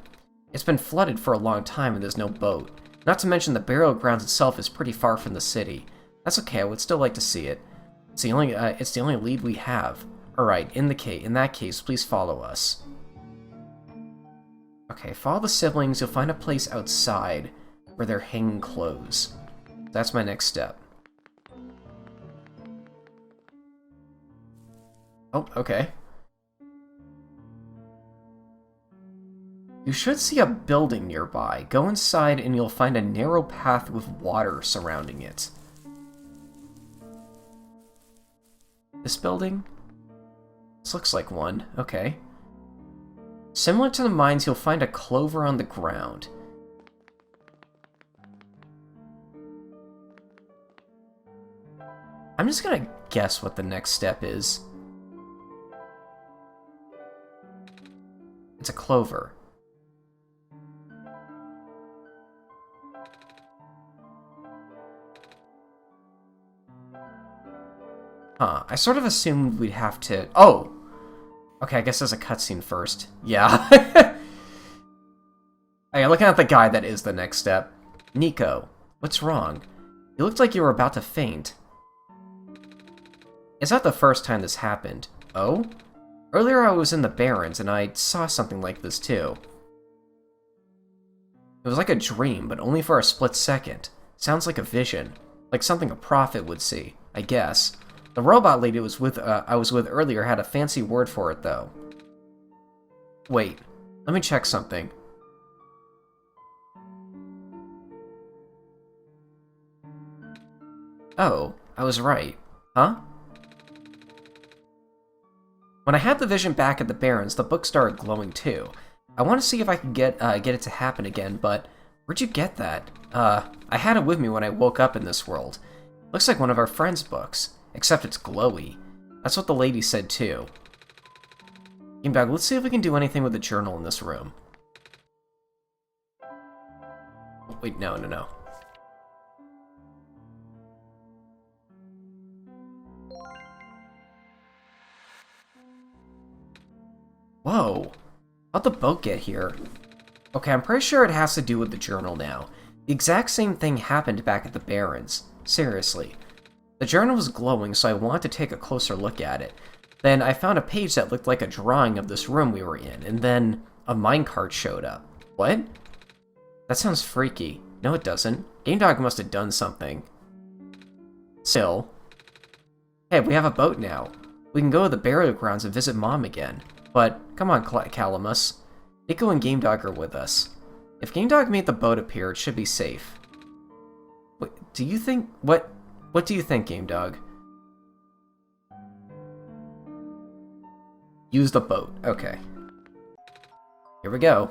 It's been flooded for a long time and there's no boat. Not to mention the burial grounds itself is pretty far from the city. That's okay, I would still like to see it. It's the only lead we have. Alright, in that case, please follow us. Okay, follow the siblings, you'll find a place outside where they're hanging clothes. That's my next step. Oh, okay. You should see a building nearby. Go inside and you'll find a narrow path with water surrounding it. This building? This looks like one. Okay. Similar to the mines, you'll find a clover on the ground. I'm just gonna guess what the next step is. It's a clover. Huh, I sort of assumed we'd have to... Oh! Okay, I guess there's a cutscene first. Yeah. Hey, looking at the guy, that is the next step. Nico, what's wrong? You looked like you were about to faint. It's not the first time this happened. Oh? Earlier I was in the Barrens, and I saw something like this too. It was like a dream, but only for a split second. Sounds like a vision. Like something a prophet would see, I guess. The robot lady I was with earlier had a fancy word for it, though. Wait, let me check something. Oh, I was right. Huh? When I had the vision back at the Barrens, the book started glowing too. I want to see if I can get it to happen again, but where'd you get that? I had it with me when I woke up in this world. Looks like one of our friends' books. Except it's glowy. That's what the lady said, too. Gamebag, let's see if we can do anything with the journal in this room. Wait, no. Whoa! How'd the boat get here? Okay, I'm pretty sure it has to do with the journal now. The exact same thing happened back at the Barrens. Seriously. The journal was glowing, so I wanted to take a closer look at it. Then I found a page that looked like a drawing of this room we were in, and then a minecart showed up. What? That sounds freaky. No, it doesn't. GameDog must have done something. Still. Hey, we have a boat now. We can go to the burial grounds and visit Mom again. But, come on, Calamus. Nico and GameDog are with us. If GameDog made the boat appear, it should be safe. Wait, do you think... What do you think, GameDog? Use the boat. Okay. Here we go.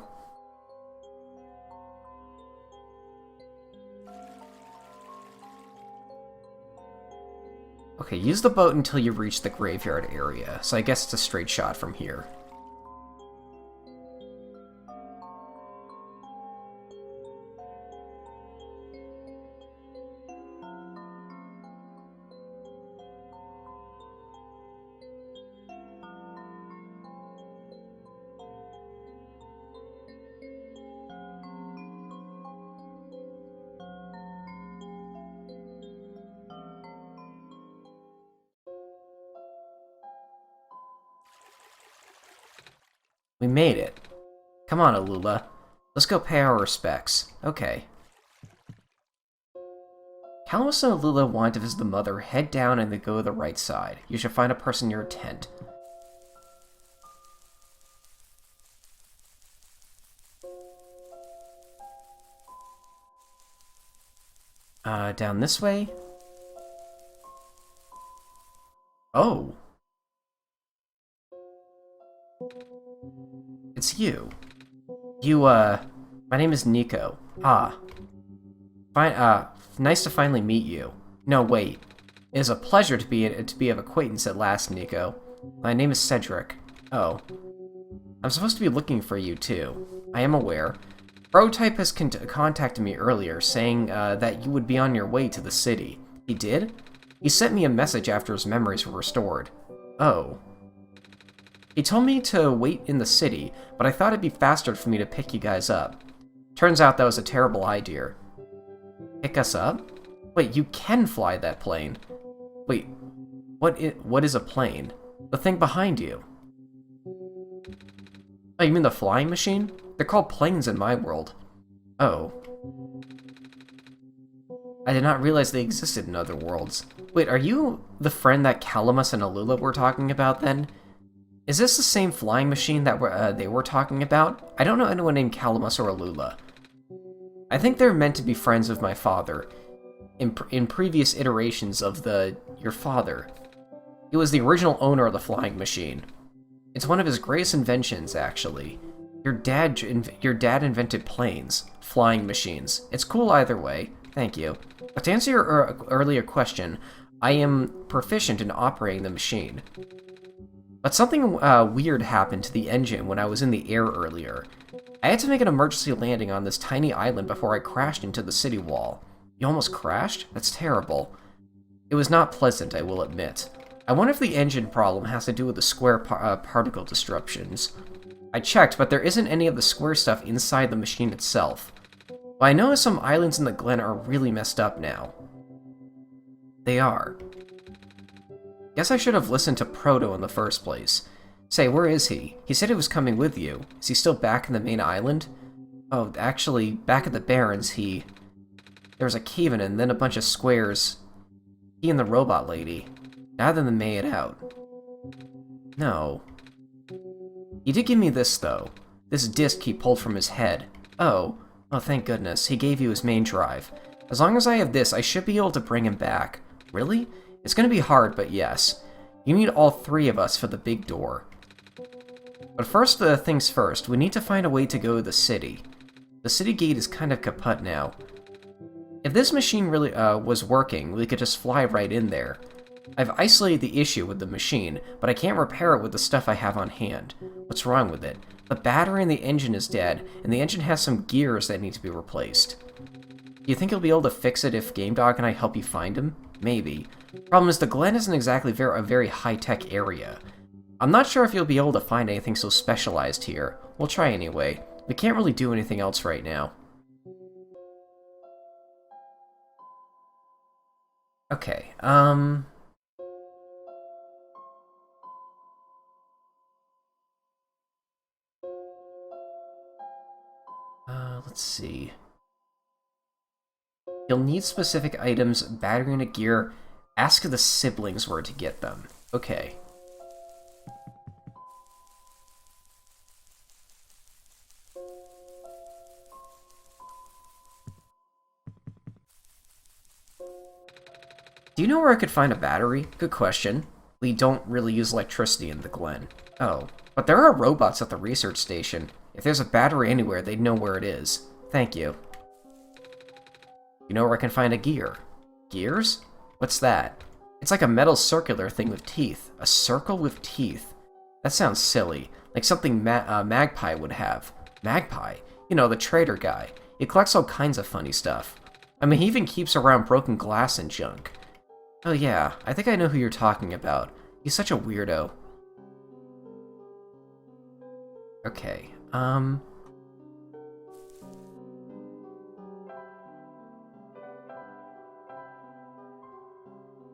Okay, use the boat until you reach the graveyard area, so I guess it's a straight shot from here. We made it. Come on, Alula. Let's go pay our respects. Okay. Calamus and Alula want to visit the mother. Head down and then go to the right side. You should find a person near a tent. Down this way? Oh. It's you. My name is Nico. Ah. Fine, nice to finally meet you. No, wait. It is a pleasure to be of acquaintance at last, Nico. My name is Cedric. Oh. I'm supposed to be looking for you, too. I am aware. Prototype has contacted me earlier, saying, that you would be on your way to the city. He did? He sent me a message after his memories were restored. Oh. He told me to wait in the city, but I thought it'd be faster for me to pick you guys up. Turns out that was a terrible idea. Pick us up? Wait, you can fly that plane. Wait, what is a plane? The thing behind you. Oh, you mean the flying machine? They're called planes in my world. Oh. I did not realize they existed in other worlds. Wait, are you the friend that Calamus and Alula were talking about then? Is this the same flying machine that they were talking about? I don't know anyone named Calamus or Alula. I think they're meant to be friends of my father. In previous iterations of your father. He was the original owner of the flying machine. It's one of his greatest inventions, actually. Your dad invented planes, flying machines. It's cool either way. Thank you. But to answer your earlier question, I am proficient in operating the machine. But something weird happened to the engine when I was in the air earlier. I had to make an emergency landing on this tiny island before I crashed into the city wall. You almost crashed? That's terrible. It was not pleasant, I will admit. I wonder if the engine problem has to do with the square particle disruptions. I checked, but there isn't any of the square stuff inside the machine itself. But I noticed some islands in the Glen are really messed up now. They are. Guess I should have listened to Proto in the first place. Say, where is he? He said he was coming with you. Is he still back in the main island? Oh, actually, back at the Barrens, there was a cave-in and then a bunch of squares. He and the robot lady. Neither of them made it out. No. He did give me this, though. This disc he pulled from his head. Oh, thank goodness. He gave you his main drive. As long as I have this, I should be able to bring him back. Really? It's gonna be hard, but yes. You need all three of us for the big door. But first things first, we need to find a way to go to the city. The city gate is kind of kaput now. If this machine really was working, we could just fly right in there. I've isolated the issue with the machine, but I can't repair it with the stuff I have on hand. What's wrong with it? The battery in the engine is dead, and the engine has some gears that need to be replaced. Do you think you'll be able to fix it if GameDog and I help you find him? Maybe. Problem is, the Glen isn't exactly a very high-tech area. I'm not sure if you'll be able to find anything so specialized here. We'll try anyway. We can't really do anything else right now. Okay, let's see. You'll need specific items, battery and a gear. Ask the siblings where to get them. Okay. Do you know where I could find a battery? Good question. We don't really use electricity in the Glen. Oh, but there are robots at the research station. If there's a battery anywhere, they'd know where it is. Thank you. You know where I can find a gear? Gears? What's that? It's like a metal circular thing with teeth. A circle with teeth. That sounds silly. Like something Magpie would have. Magpie? You know, the trader guy. He collects all kinds of funny stuff. I mean, he even keeps around broken glass and junk. Oh yeah, I think I know who you're talking about. He's such a weirdo. Okay,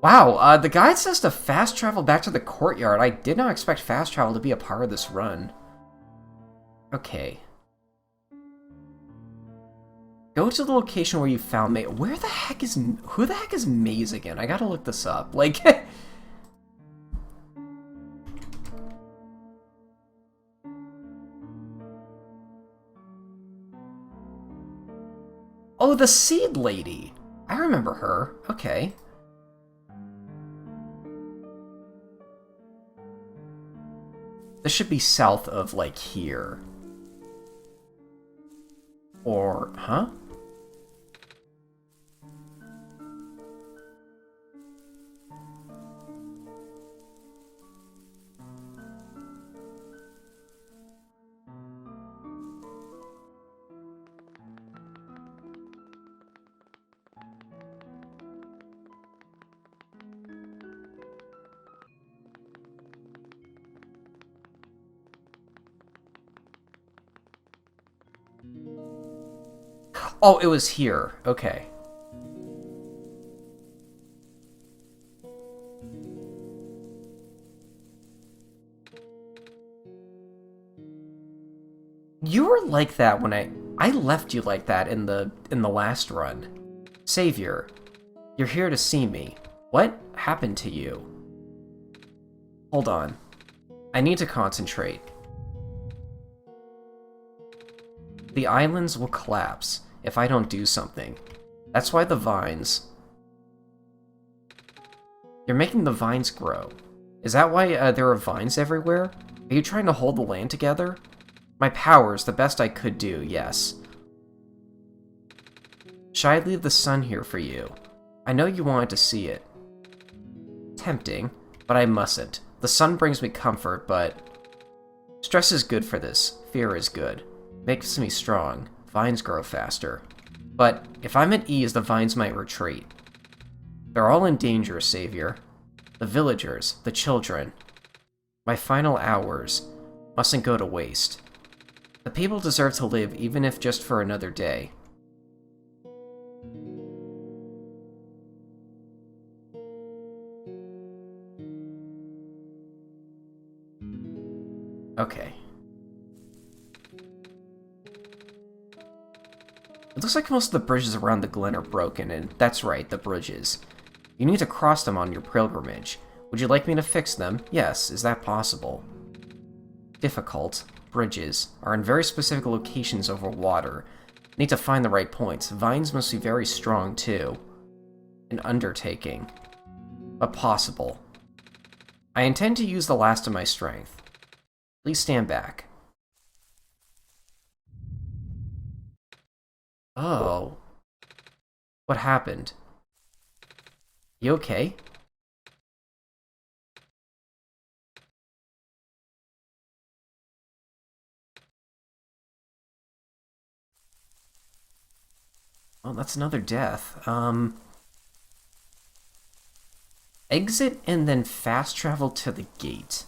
Wow, the guide says to fast travel back to the courtyard. I did not expect fast travel to be a part of this run. Okay. Go to the location where you found May. Who the heck is Maze again? I gotta look this up. Like, oh, the Seed Lady. I remember her. Okay. This should be south of, like, here. Or, huh? Oh, it was here. Okay. You were like that when I left you like that in the last run. Savior, you're here to see me. What happened to you? Hold on. I need to concentrate. The islands will collapse if I don't do something. That's why the vines... You're making the vines grow. Is that why there are vines everywhere? Are you trying to hold the land together? My powers, the best I could do, yes. Should I leave the sun here for you? I know you wanted to see it. Tempting, but I mustn't. The sun brings me comfort, but... Stress is good for this. Fear is good. Makes me strong. Vines grow faster. But if I'm at ease, the vines might retreat. They're all in danger, Savior. The villagers, the children. My final hours mustn't go to waste. The people deserve to live, even if just for another day. Okay. It looks like most of the bridges around the Glen are broken, and that's right, the bridges. You need to cross them on your pilgrimage. Would you like me to fix them? Yes, is that possible? Difficult. Bridges are in very specific locations over water. Need to find the right points. Vines must be very strong, too. An undertaking. But possible. I intend to use the last of my strength. Please stand back. Oh. What happened? You okay? Oh, that's another death. Exit and then fast travel to the gate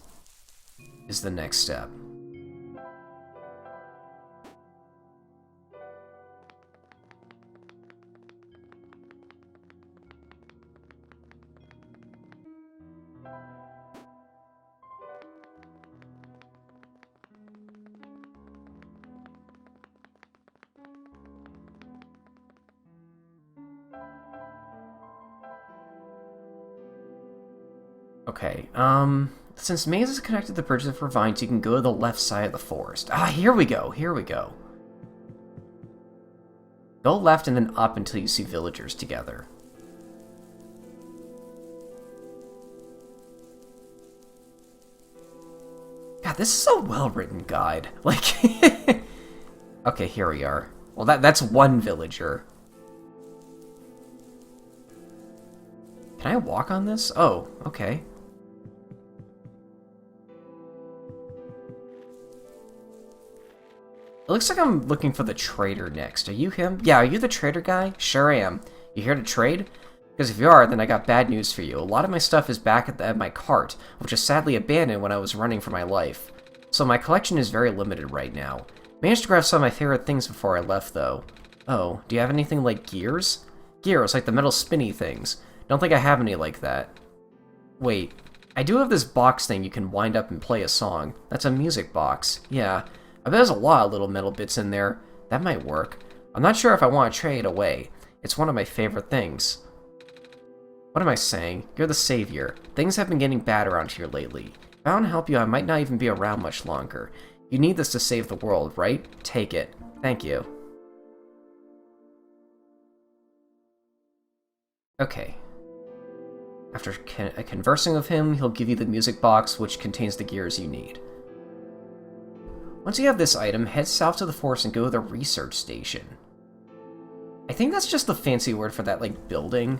is the next step. Okay, since Maze is connected to the bridges of vines, you can go to the left side of the forest. Ah, here we go, here we go. Go left and then up until you see villagers together. God, this is a well-written guide. Like, okay, here we are. Well, that's one villager. Can I walk on this? Oh, okay. It looks like I'm looking for the trader next. Are you him? Yeah, are you the trader guy? Sure am. You here to trade? Because if you are, then I got bad news for you. A lot of my stuff is back at my cart, which is sadly abandoned when I was running for my life. So my collection is very limited right now. Managed to grab some of my favorite things before I left, though. Oh, do you have anything like gears? Gears, like the metal spinny things. Don't think I have any like that. Wait, I do have this box thing you can wind up and play a song. That's a music box. Yeah. I bet there's a lot of little metal bits in there. That might work. I'm not sure if I want to trade it away. It's one of my favorite things. What am I saying? You're the savior. Things have been getting bad around here lately. If I want to help you, I might not even be around much longer. You need this to save the world, right? Take it. Thank you. Okay. After conversing with him, he'll give you the music box, which contains the gears you need. Once you have this item, head south to the forest and go to the research station. I think that's just the fancy word for that, like, building.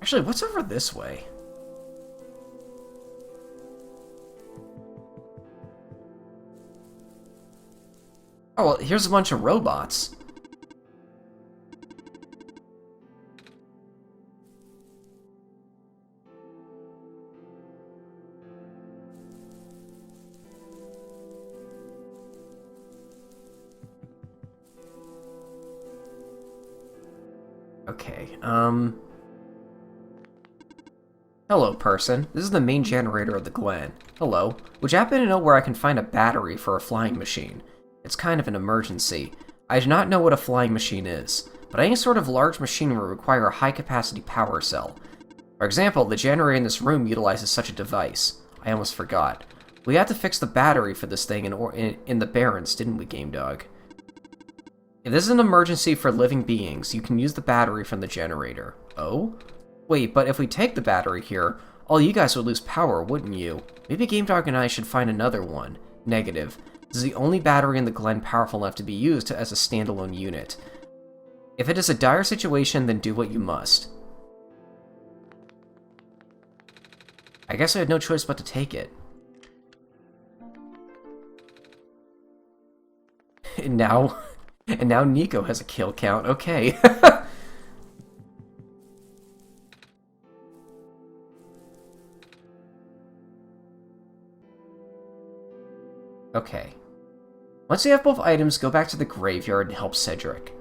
Actually, what's over this way? Oh, well, here's a bunch of robots. Okay, hello, person. This is the main generator of the Glen. Hello. Would you happen to know where I can find a battery for a flying machine? It's kind of an emergency. I do not know what a flying machine is, but any sort of large machine will require a high-capacity power cell. For example, the generator in this room utilizes such a device. I almost forgot. We had to fix the battery for this thing in the Barrens, didn't we, Game Dog? If this is an emergency for living beings, you can use the battery from the generator. Oh? Wait, but if we take the battery here, all you guys would lose power, wouldn't you? Maybe Game Dog and I should find another one. Negative. This is the only battery in the Glen powerful enough to be used as a standalone unit. If it is a dire situation, then do what you must. I guess I had no choice but to take it. And now Nico has a kill count. Okay. Okay. Once you have both items, go back to the graveyard and help Cedric.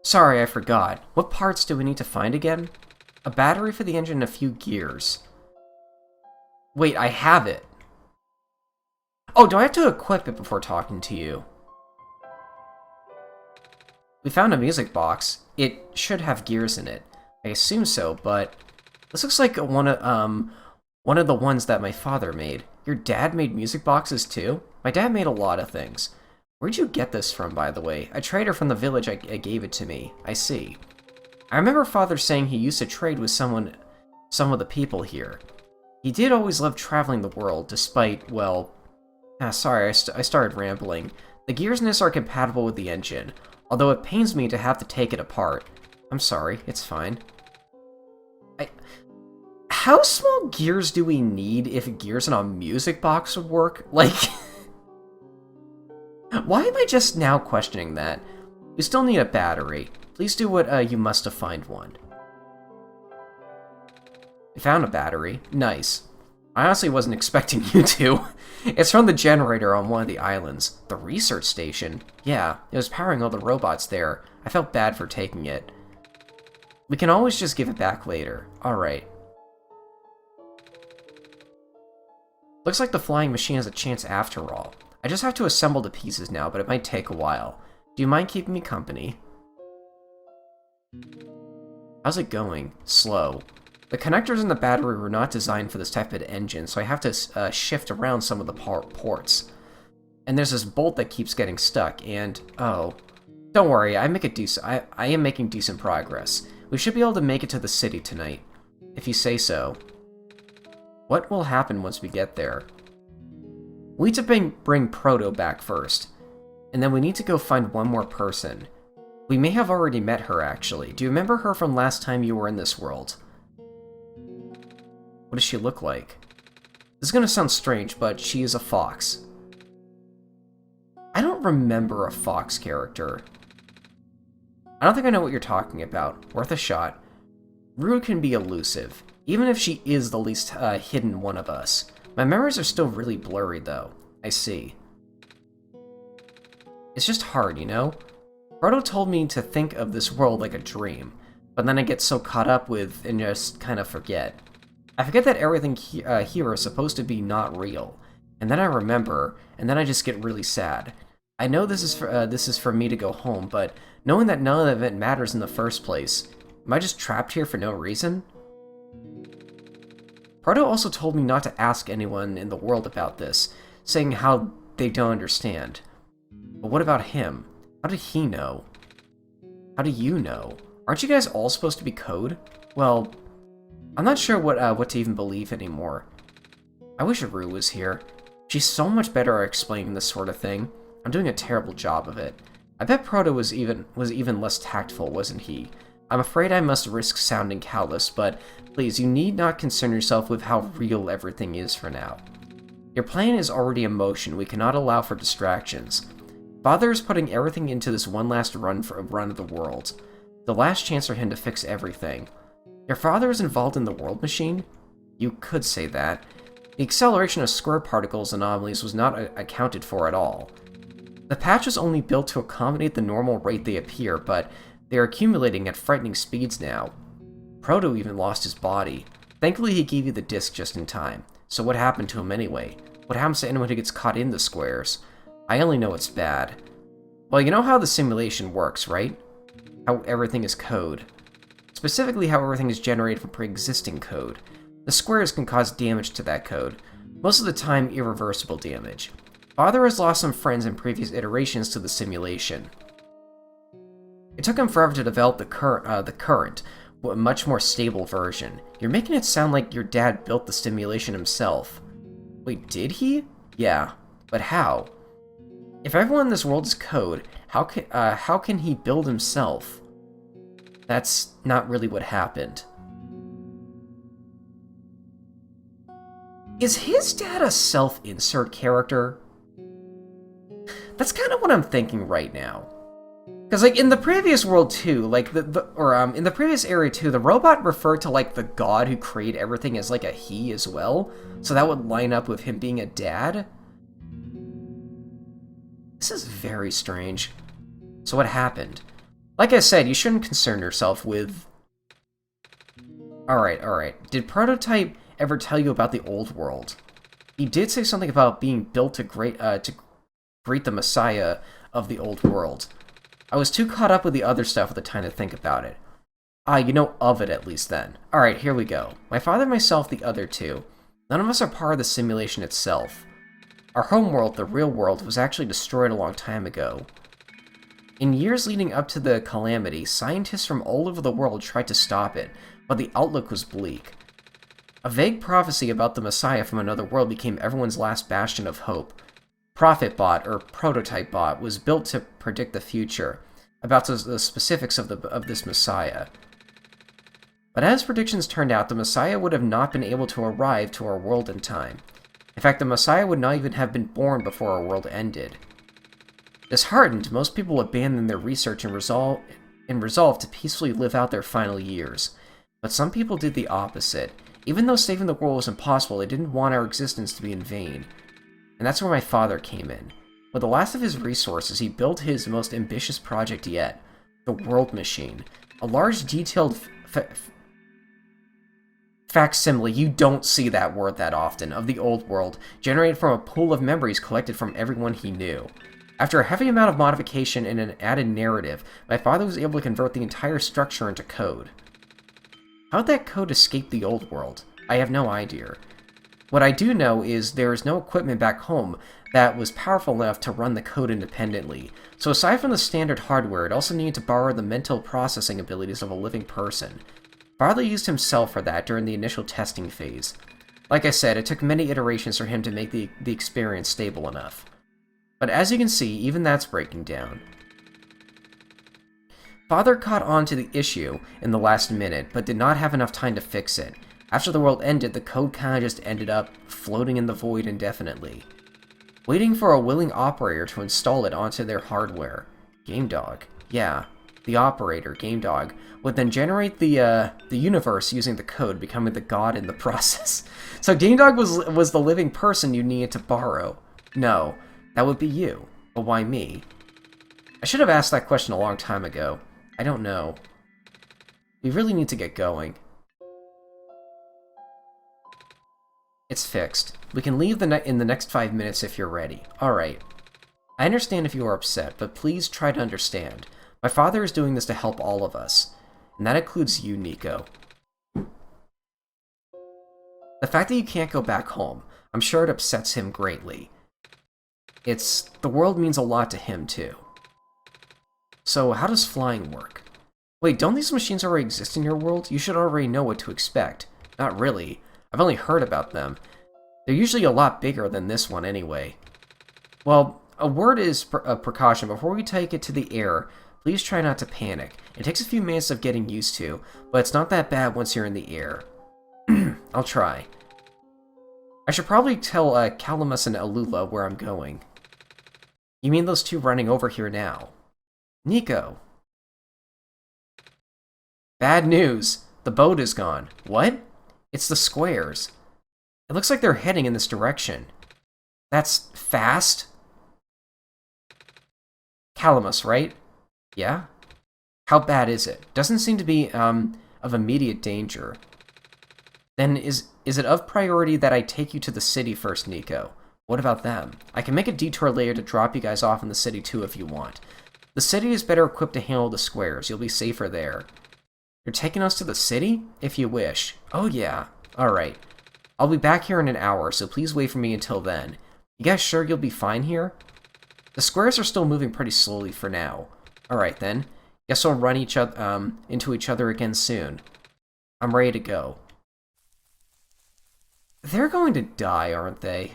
Sorry, I forgot. What parts do we need to find again? A battery for the engine and a few gears. Wait, I have it. Oh, do I have to equip it before talking to you? We found a music box. It should have gears in it. I assume so, but this looks like one of the ones that my father made. Your dad made music boxes too? My dad made a lot of things. Where'd you get this from, by the way? A trader from the village gave it to me. I see. I remember Father saying he used to trade with some of the people here. He did always love traveling the world, despite, well... sorry, I started rambling. The gears in this are compatible with the engine, although it pains me to have to take it apart. I'm sorry, it's fine. How small gears do we need if gears in a music box would work? Like... Why am I just now questioning that? We still need a battery. Please do what you must to find one. We found a battery. Nice. I honestly wasn't expecting you to. It's from the generator on one of the islands. The research station? Yeah, it was powering all the robots there. I felt bad for taking it. We can always just give it back later. Alright. Looks like the flying machine has a chance after all. I just have to assemble the pieces now, but it might take a while. Do you mind keeping me company? How's it going? Slow. The connectors in the battery were not designed for this type of engine, so I have to shift around some of the ports. And there's this bolt that keeps getting stuck, and... oh. Don't worry, I am making decent progress. We should be able to make it to the city tonight. If you say so. What will happen once we get there? We need to bring Proto back first. And then we need to go find one more person. We may have already met her, actually. Do you remember her from last time you were in this world? What does she look like? This is gonna sound strange, but she is a fox. I don't remember a fox character. I don't think I know what you're talking about. Worth a shot. Rue can be elusive, even if she is the least hidden one of us. My memories are still really blurry, though. I see. It's just hard, you know? Proto told me to think of this world like a dream, but then I get so caught up with and just kind of forget. I forget that everything here is supposed to be not real, and then I remember, and then I just get really sad. I know this is for me to go home, but knowing that none of it matters in the first place, am I just trapped here for no reason? Proto also told me not to ask anyone in the world about this, saying how they don't understand. But what about him? How did he know? How do you know? Aren't you guys all supposed to be code? Well, I'm not sure what to even believe anymore. I wish Rue was here. She's so much better at explaining this sort of thing. I'm doing a terrible job of it. I bet Proto was even less tactful, wasn't he? I'm afraid I must risk sounding callous, but please, you need not concern yourself with how real everything is for now. Your plan is already in motion. We cannot allow for distractions. Father is putting everything into this one last run of the world. The last chance for him to fix everything. Your father is involved in the world machine? You could say that. The acceleration of square particles anomalies was not accounted for at all. The patch was only built to accommodate the normal rate they appear, but they're accumulating at frightening speeds now. Proto even lost his body. Thankfully, he gave you the disc just in time. So what happened to him anyway? What happens to anyone who gets caught in the squares? I only know it's bad. Well, you know how the simulation works, right? How everything is code. Specifically, how everything is generated from pre-existing code. The squares can cause damage to that code. Most of the time, irreversible damage. Father has lost some friends in previous iterations to the simulation. It took him forever to develop the current, a much more stable version. You're making it sound like your dad built the simulation himself. Wait, did he? Yeah, but how? If everyone in this world is code, how can he build himself? That's not really what happened. Is his dad a self-insert character? That's kind of what I'm thinking right now. Because, like, in the previous world, too, like, in the previous area, too, the robot referred to, like, the god who created everything as, like, a he as well. So that would line up with him being a dad. This is very strange. So what happened? Like I said, you shouldn't concern yourself with... Alright. Did Prototype ever tell you about the old world? He did say something about being built to greet the Messiah of the old world. I was too caught up with the other stuff at the time to think about it. You know of it at least then. Alright, here we go. My father, myself, the other two. None of us are part of the simulation itself. Our homeworld, the real world, was actually destroyed a long time ago. In years leading up to the calamity, scientists from all over the world tried to stop it, but the outlook was bleak. A vague prophecy about the Messiah from another world became everyone's last bastion of hope. Prophet Bot, or Prototype Bot, was built to predict the future, about the specifics of this Messiah. But as predictions turned out, the Messiah would have not been able to arrive to our world in time. In fact, the Messiah would not even have been born before our world ended. Disheartened, most people abandoned their research and resolved to peacefully live out their final years. But some people did the opposite. Even though saving the world was impossible, they didn't want our existence to be in vain. And that's where my father came in. With the last of his resources, he built his most ambitious project yet, the World Machine. A large, detailed facsimile, you don't see that word that often, of the old world, generated from a pool of memories collected from everyone he knew. After a heavy amount of modification and an added narrative, my father was able to convert the entire structure into code. How'd that code escape the old world? I have no idea. What I do know is there is no equipment back home that was powerful enough to run the code independently, so aside from the standard hardware, it also needed to borrow the mental processing abilities of a living person. Father used himself for that during the initial testing phase. Like I said, it took many iterations for him to make the experience stable enough. But as you can see, even that's breaking down. Father caught on to the issue in the last minute, but did not have enough time to fix it. After the world ended, the code kinda just ended up floating in the void indefinitely, waiting for a willing operator to install it onto their hardware. GameDog. Yeah, the operator, GameDog, would then generate the universe using the code, becoming the god in the process. So GameDog was the living person you needed to borrow. No, that would be you. But why me? I should have asked that question a long time ago. I don't know. We really need to get going. It's fixed. We can leave in the next 5 minutes if you're ready. Alright. I understand if you are upset, but please try to understand. My father is doing this to help all of us. And that includes you, Nico. The fact that you can't go back home, I'm sure it upsets him greatly. The world means a lot to him, too. So, how does flying work? Wait, don't these machines already exist in your world? You should already know what to expect. Not really. I've only heard about them. They're usually a lot bigger than this one anyway. Well, a word is a precaution. Before we take it to the air, please try not to panic. It takes a few minutes of getting used to, but it's not that bad once you're in the air. I'll try. I should probably tell Calamus and Alula where I'm going. You mean those two running over here now? Nico. Bad news. The boat is gone. What? It's the squares. It looks like they're heading in this direction. That's fast? Calamus, right? Yeah? How bad is it? Doesn't seem to be, of immediate danger. Then is it of priority that I take you to the city first, Nico? What about them? I can make a detour later to drop you guys off in the city too if you want. The city is better equipped to handle the squares. You'll be safer there. You're taking us to the city? If you wish. Oh yeah. Alright. I'll be back here in an hour, so please wait for me until then. You guys sure you'll be fine here? The squares are still moving pretty slowly for now. Alright then. Guess we'll run into each other again soon. I'm ready to go. They're going to die, aren't they?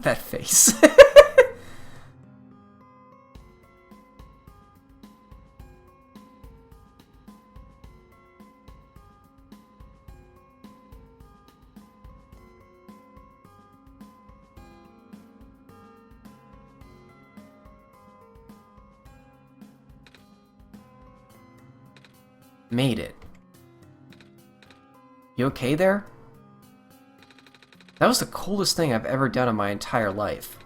That face. Made it. You okay there? That was the coolest thing I've ever done in my entire life.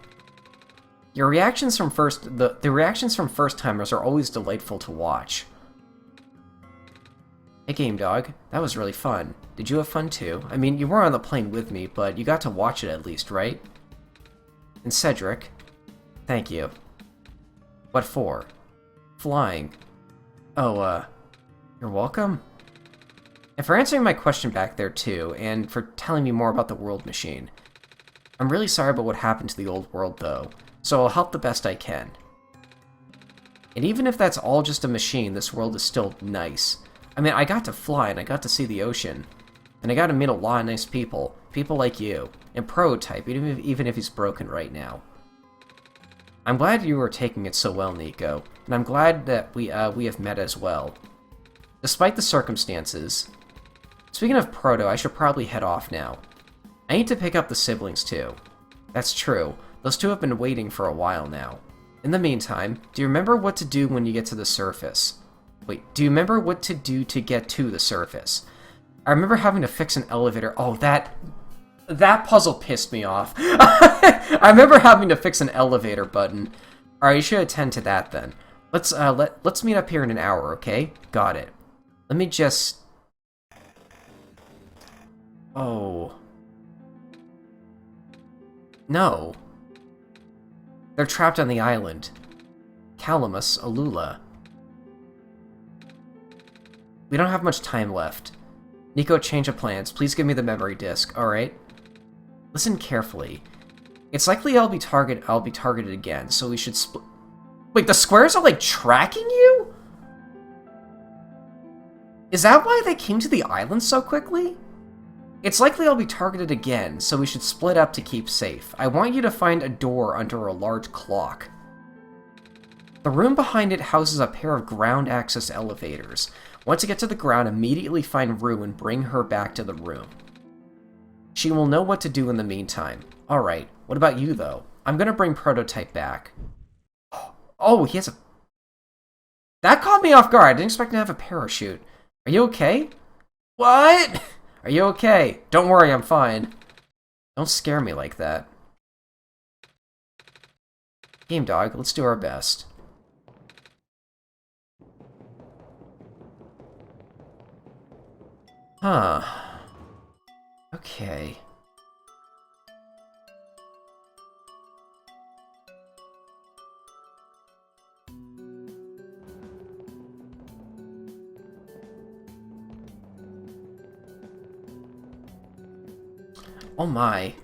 Your reactions from the reactions from first-timers are always delightful to watch. Hey, Game Dog. That was really fun. Did you have fun too? I mean, you were on the plane with me, but you got to watch it at least, right? And Cedric. Thank you. What for? Flying. Oh, you're welcome? And for answering my question back there too, and for telling me more about the world machine. I'm really sorry about what happened to the old world though, so I'll help the best I can. And even if that's all just a machine, this world is still nice. I mean, I got to fly and I got to see the ocean. And I got to meet a lot of nice people. People like you. And Prototype, even if he's broken right now. I'm glad you are taking it so well, Nico. And I'm glad that we have met as well. Despite the circumstances. Speaking of Proto, I should probably head off now. I need to pick up the siblings too. That's true. Those two have been waiting for a while now. In the meantime, do you remember what to do when you get to the surface? Wait, do you remember what to do to get to the surface? I remember having to fix an elevator. Oh, that puzzle pissed me off. I remember having to fix an elevator button. Alright, you should attend to that then. Let's meet up here in an hour, okay? Got it. Let me just... Oh. No. They're trapped on the island. Calamus, Alula. We don't have much time left. Nico, change of plans. Please give me the memory disk, alright? Listen carefully. It's likely I'll be targeted again, so we should split... Wait, the squares are, like, tracking you? Is that why they came to the island so quickly? It's likely I'll be targeted again, so we should split up to keep safe. I want you to find a door under a large clock. The room behind it houses a pair of ground access elevators. Once you get to the ground, immediately find Rue and bring her back to the room. She will know what to do in the meantime. Alright, what about you though? I'm gonna bring Prototype back. Oh, he has a... That caught me off guard. I didn't expect to have a parachute. Are you okay? What? Are you okay? Don't worry, I'm fine. Don't scare me like that. Game Dog, let's do our best. Huh. Okay. Oh my.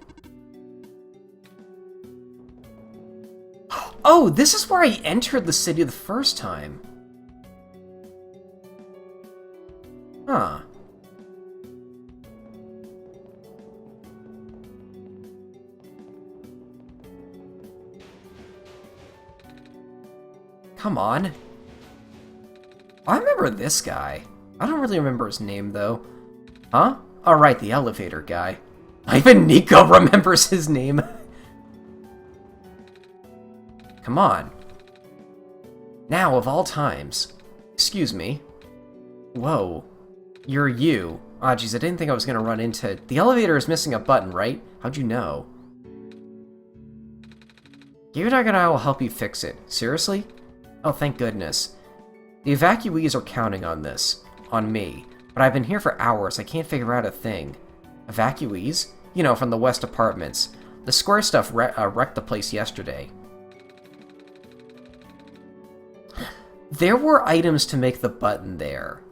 Oh, this is where I entered the city the first time. Huh. Come on. I remember this guy. I don't really remember his name, though. Huh? Alright, the elevator guy. Even Nico remembers his name. Come on. Now, of all times. Excuse me. Whoa. You're you. Ah, geez, I didn't think I was gonna run into... The elevator is missing a button, right? How'd you know? Gyudok and I will help you fix it. Seriously? Oh, thank goodness. The evacuees are counting on this. On me. But I've been here for hours. I can't figure out a thing. Evacuees? You know, from the West Apartments. The square stuff wrecked the place yesterday. There were items to make the button there.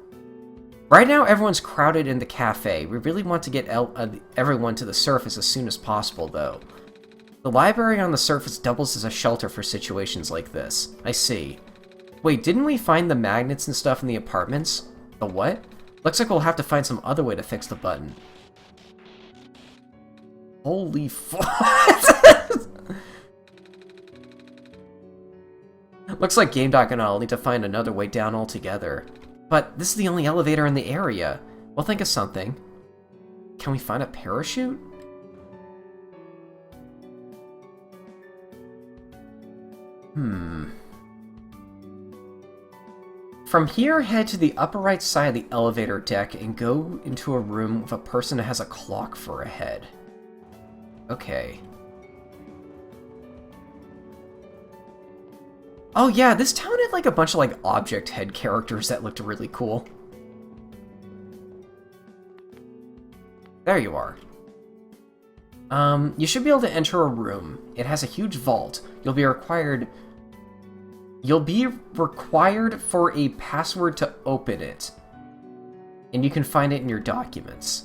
Right now, everyone's crowded in the cafe. We really want to get everyone to the surface as soon as possible, though. The library on the surface doubles as a shelter for situations like this. I see. Wait, didn't we find the magnets and stuff in the apartments? The what? Looks like we'll have to find some other way to fix the button. Holy fuck! Looks like GameDoc and I'll need to find another way down altogether. But this is the only elevator in the area. We'll think of something. Can we find a parachute? From here, head to the upper right side of the elevator deck and go into a room with a person that has a clock for a head. Okay. Oh yeah, this town had like a bunch of like object head characters that looked really cool. There you are. You should be able to enter a room. It has a huge vault. You'll be required for a password to open it. And you can find it in your documents.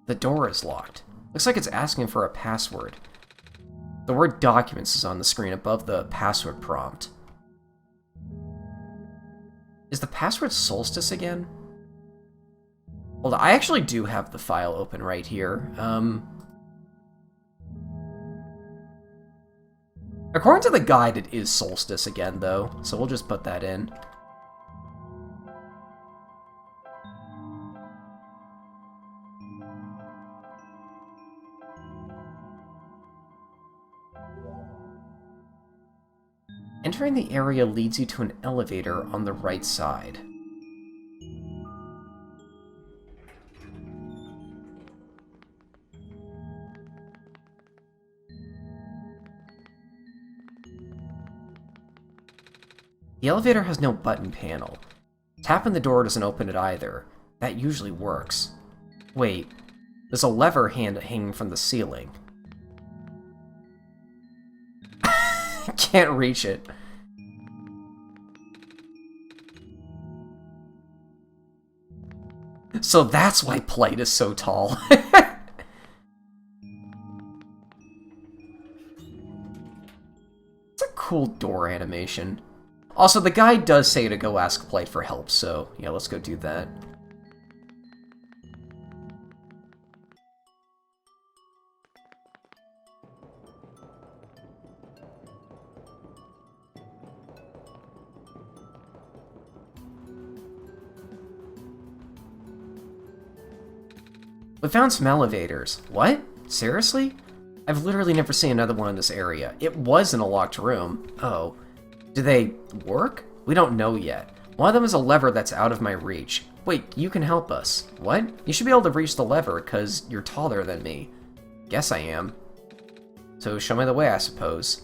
The door is locked. Looks like it's asking for a password. The word documents is on the screen above the password prompt. Is the password Solstice again? Hold on, I actually do have the file open right here. According to the guide, it is Solstice again, though, so we'll just put that in. Entering the area leads you to an elevator on the right side. The elevator has no button panel. Tapping the door doesn't open it either. That usually works. Wait, there's a lever hanging from the ceiling. Can't reach it. So that's why Plate is so tall. It's a cool door animation. Also, the guide does say to go ask Plate for help, so yeah, let's go do that. We found some elevators. What? Seriously? I've literally never seen another one in this area. It was in a locked room. Oh. Do they work? We don't know yet. One of them is a lever that's out of my reach. Wait, you can help us. What? You should be able to reach the lever, because you're taller than me. Guess I am. So show me the way, I suppose.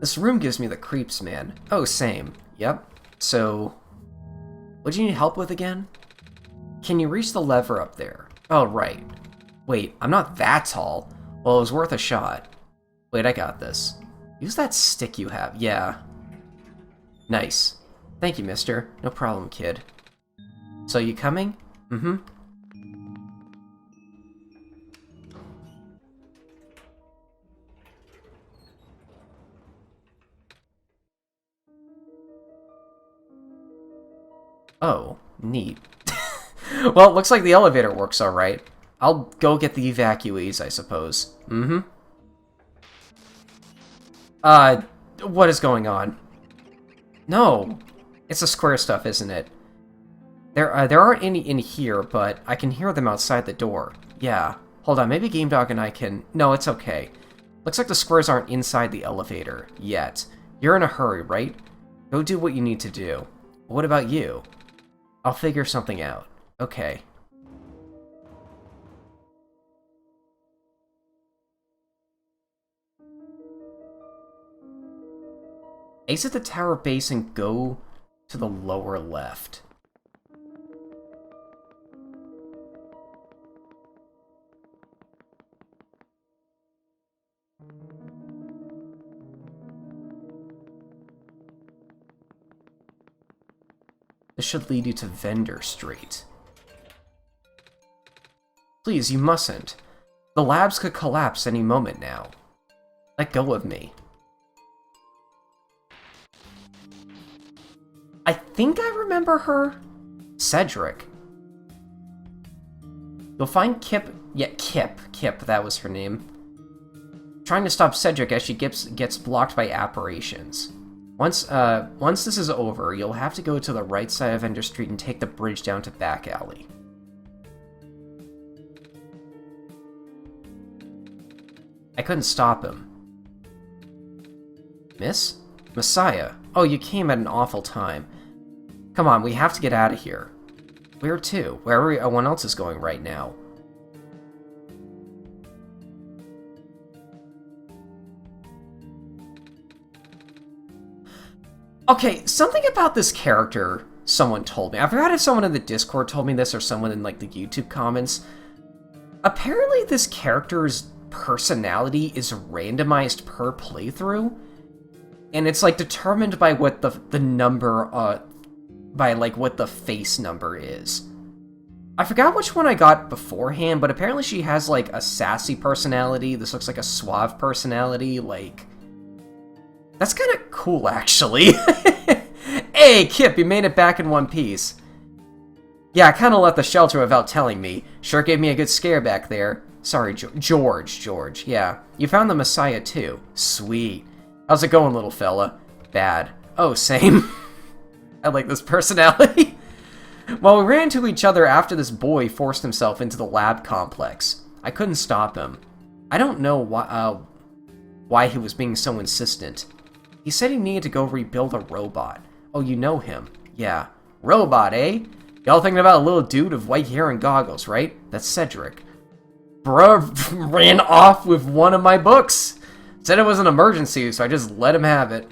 This room gives me the creeps, man. Oh, same. Yep. So, what do you need help with again? Can you reach the lever up there? Oh, right. Wait, I'm not that tall. Well, it was worth a shot. Wait, I got this. Use that stick you have. Yeah. Nice. Thank you, mister. No problem, kid. So, you coming? Mm-hmm. Oh, neat. Well, it looks like the elevator works alright. I'll go get the evacuees, I suppose. Mm-hmm. What is going on? No! It's the square stuff, isn't it? There aren't any in here, but I can hear them outside the door. Yeah. Hold on, maybe Game Dog and I can... No, it's okay. Looks like the squares aren't inside the elevator yet. You're in a hurry, right? Go do what you need to do. What about you? I'll figure something out. Okay. Exit the tower base and go to the lower left. This should lead you to Vendor Street. Please, you mustn't. The labs could collapse any moment now. Let go of me. I think I remember her. Cedric. You'll find Kip... Yeah, Kip, that was her name. Trying to stop Cedric as she gets blocked by apparitions. Once this is over, you'll have to go to the right side of Vendor Street and take the bridge down to Back Alley. I couldn't stop him. Miss? Messiah. Oh, you came at an awful time. Come on, we have to get out of here. Where to? Where everyone else is going right now. Okay, something about this character someone told me. I forgot if someone in the Discord told me this or someone in, like, the YouTube comments. Apparently this character's personality is randomized per playthrough, and it's, like, determined by what the number, by, like, what the face number is. I forgot which one I got beforehand, but apparently she has, like, a sassy personality. This looks like a suave personality, like... That's kind of cool, actually. Hey, Kip, you made it back in one piece. Yeah, I kind of left the shelter without telling me. Sure gave me a good scare back there. Sorry, George. Yeah, you found the Messiah, too. Sweet. How's it going, little fella? Bad. Oh, same. I like this personality. Well, we ran into each other after this boy forced himself into the lab complex. I couldn't stop him. I don't know why he was being so insistent. He said he needed to go rebuild a robot. Oh, you know him. Yeah. Robot, eh? Y'all thinking about a little dude with white hair and goggles, right? That's Cedric. Bruh ran off with one of my books. Said it was an emergency, so I just let him have it.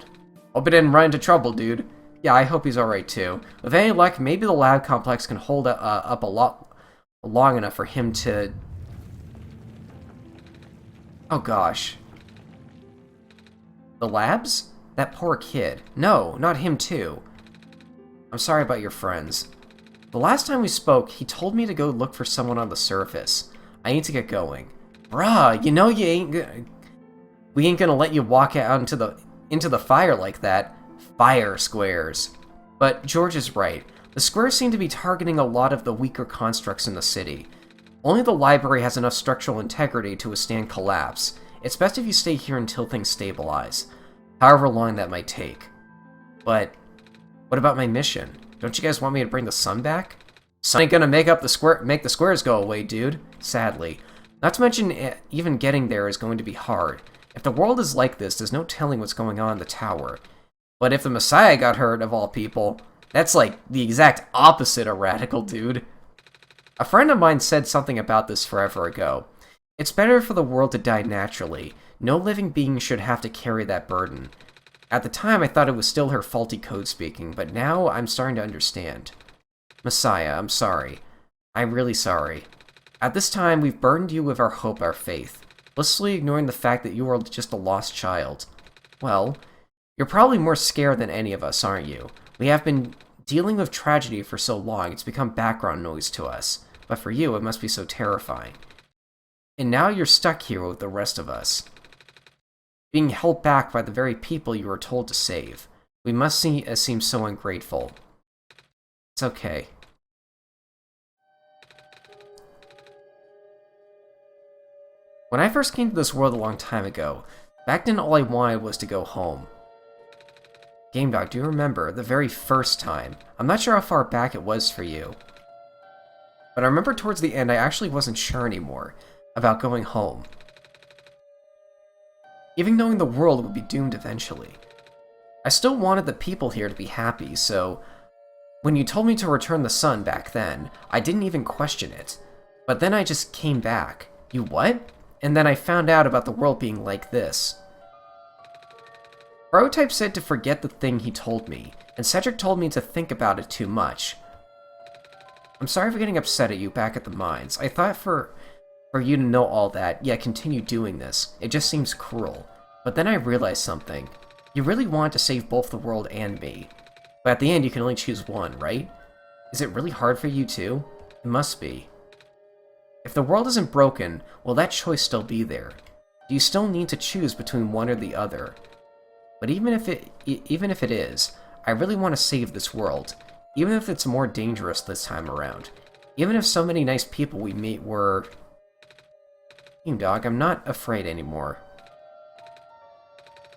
Hope he didn't run into trouble, dude. Yeah, I hope he's alright, too. With any luck, maybe the lab complex can hold up a lot long enough for him to... Oh, gosh. The labs? That poor kid. No, not him too. I'm sorry about your friends. The last time we spoke, he told me to go look for someone on the surface. I need to get going. Bruh, you know we ain't gonna let you walk out into the fire like that. Fire squares. But George is right. The squares seem to be targeting a lot of the weaker constructs in the city. Only the library has enough structural integrity to withstand collapse. It's best if you stay here until things stabilize. However long that might take. But what about my mission? Don't you guys want me to bring the sun back? Sun ain't gonna make the squares go away, dude. Sadly. Not to mention, even getting there is going to be hard. If the world is like this, there's no telling what's going on in the tower. But if the Messiah got hurt, of all people, that's like the exact opposite of radical, dude. A friend of mine said something about this forever ago. It's better for the world to die naturally. No living being should have to carry that burden. At the time, I thought it was still her faulty code speaking, but now I'm starting to understand. Messiah, I'm sorry. I'm really sorry. At this time, we've burdened you with our hope, our faith, blissfully ignoring the fact that you are just a lost child. Well, you're probably more scared than any of us, aren't you? We have been dealing with tragedy for so long, it's become background noise to us. But for you, it must be so terrifying. And now you're stuck here with the rest of us, being held back by the very people you were told to save. We must seem so ungrateful. It's okay. When I first came to this world a long time ago, back then all I wanted was to go home. Game Dog, do you remember the very first time? I'm not sure how far back it was for you, but I remember towards the end I actually wasn't sure anymore about going home. Even knowing the world would be doomed eventually. I still wanted the people here to be happy, so when you told me to return the sun back then, I didn't even question it. But then I just came back. You what? And then I found out about the world being like this. Prototype said to forget the thing he told me, and Cedric told me to think about it too much. I'm sorry for getting upset at you back at the mines. I thought for you to know all that, yet continue doing this. It just seems cruel. But then I realized something. You really want to save both the world and me. But at the end, you can only choose one, right? Is it really hard for you too? It must be. If the world isn't broken, will that choice still be there? Do you still need to choose between one or the other? But even if it is, I really want to save this world. Even if it's more dangerous this time around. Even if so many nice people we meet were... Team Dog, I'm not afraid anymore.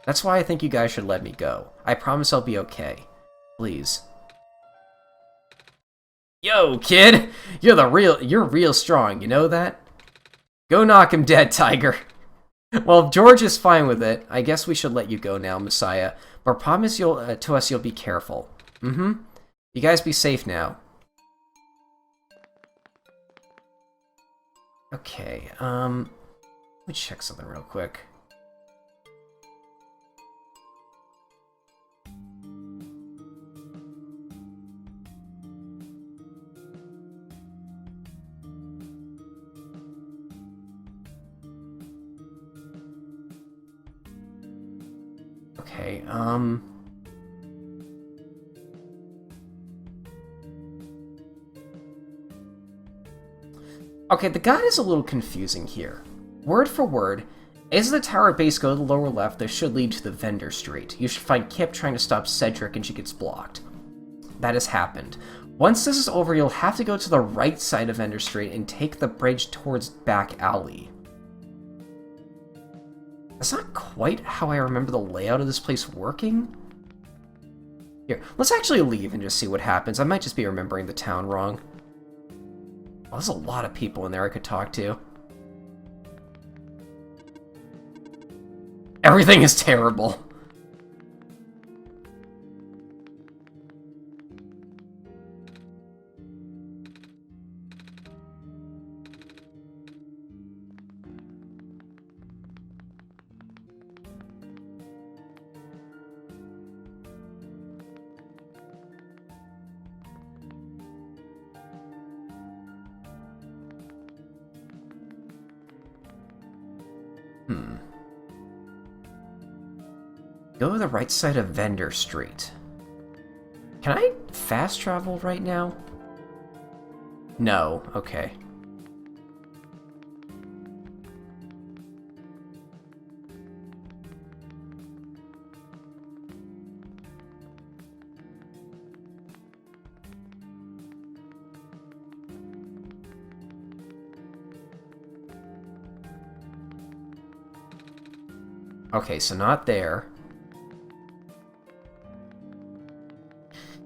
That's why I think you guys should let me go. I promise I'll be okay. Please. Yo, kid! You're real strong, you know that? Go knock him dead, Tiger. Well, if George is fine with it, I guess we should let you go now, Messiah. But promise to us you'll be careful. Mm-hmm. You guys be safe now. Okay, let me check something real quick. Okay, okay, the guide is a little confusing here. Word for word, as the tower base go to the lower left, this should lead to the vendor street. You should find Kip trying to stop Cedric and she gets blocked. That has happened. Once this is over, you'll have to go to the right side of Vendor Street and take the bridge towards Back Alley. That's not quite how I remember the layout of this place working. Here, let's actually leave and just see what happens. I might just be remembering the town wrong. Oh, there's a lot of people in there I could talk to. Everything is terrible. Go to the right side of Vendor Street. Can I fast travel right now? No, okay. Okay, so not there.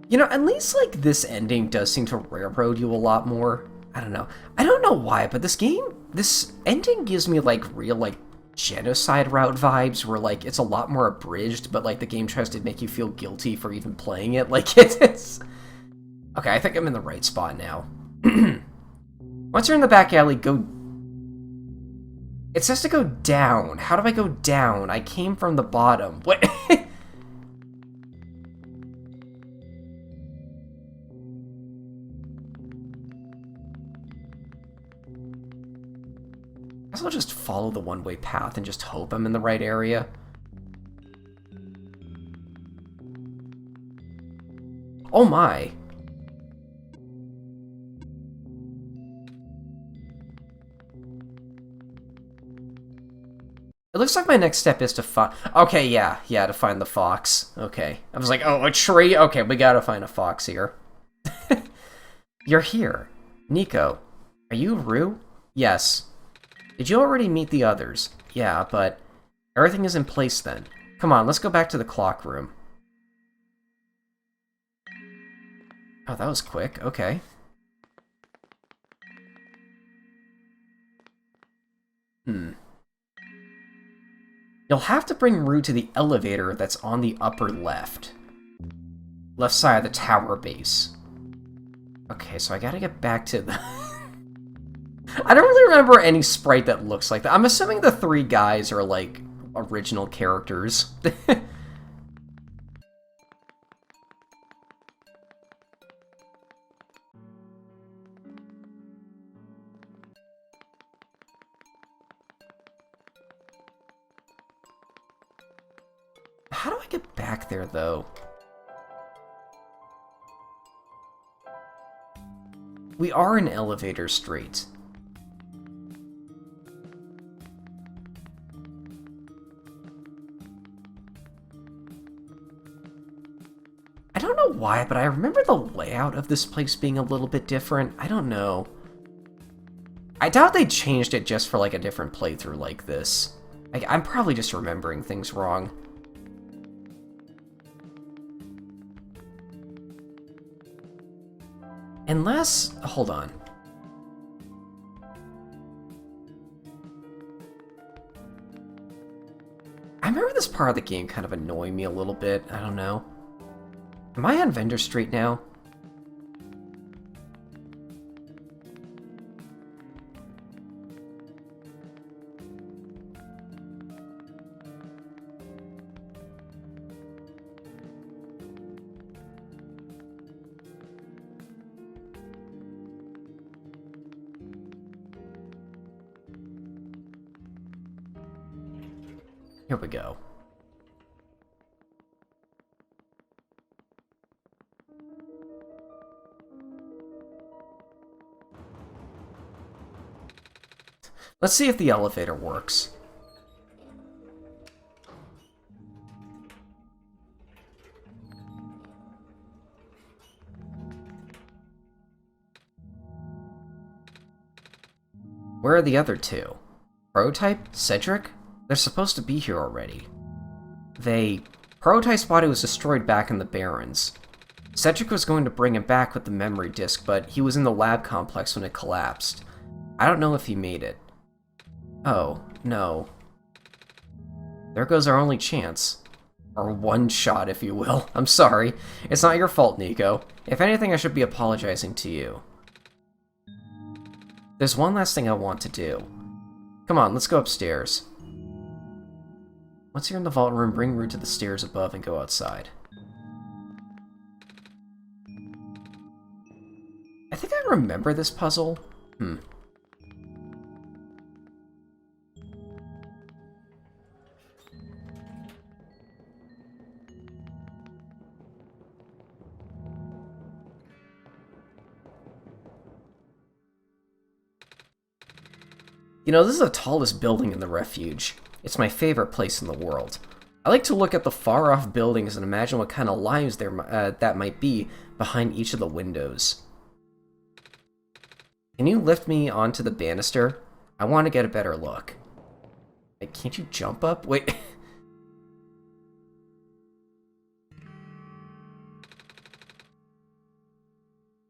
You know, at least, like, this ending does seem to railroad you a lot more. I don't know. I don't know why, but this ending gives me, like, real, like, genocide route vibes, where, like, it's a lot more abridged, but, like, the game tries to make you feel guilty for even playing it. Like, it's... Okay, I think I'm in the right spot now. Once you're in the back alley, go... It says to go down. How do I go down? I came from the bottom. What? guess I'll just follow the one-way path and just hope I'm in the right area. Oh my! It looks like my next step is to find... Okay, yeah, to find the fox. Okay. I was like, oh, a tree? Okay, we gotta find a fox here. You're here. Nico, are you Rue? Yes. Did you already meet the others? Yeah, but everything is in place then. Come on, let's go back to the clock room. Oh, that was quick. Okay. You'll have to bring Rue to the elevator that's on the upper left. Left side of the tower base. Okay, so I gotta get back to the... I don't really remember any sprite that looks like that. I'm assuming the three guys are, like, original characters. How do I get back there, though? We are in Elevator Street. I don't know why, but I remember the layout of this place being a little bit different. I don't know. I doubt they changed it just for, like, a different playthrough like this. I'm probably just remembering things wrong. Unless... hold on. I remember this part of the game kind of annoying me a little bit. I don't know. Am I on Vendor Street now? Here we go. Let's see if the elevator works. Where are the other two? Prototype? Cedric? They're supposed to be here already. Prototype's body was destroyed back in the Barrens. Cedric was going to bring him back with the memory disk, but he was in the lab complex when it collapsed. I don't know if he made it. Oh, no. There goes our only chance. Or one shot, if you will. I'm sorry. It's not your fault, Nico. If anything, I should be apologizing to you. There's one last thing I want to do. Come on, let's go upstairs. Once you're in the vault room, bring Rue to the stairs above and go outside. I think I remember this puzzle. You know, this is the tallest building in the refuge. It's my favorite place in the world. I like to look at the far-off buildings and imagine what kind of lives that might be behind each of the windows. Can you lift me onto the banister? I want to get a better look. Wait, can't you jump up? Wait.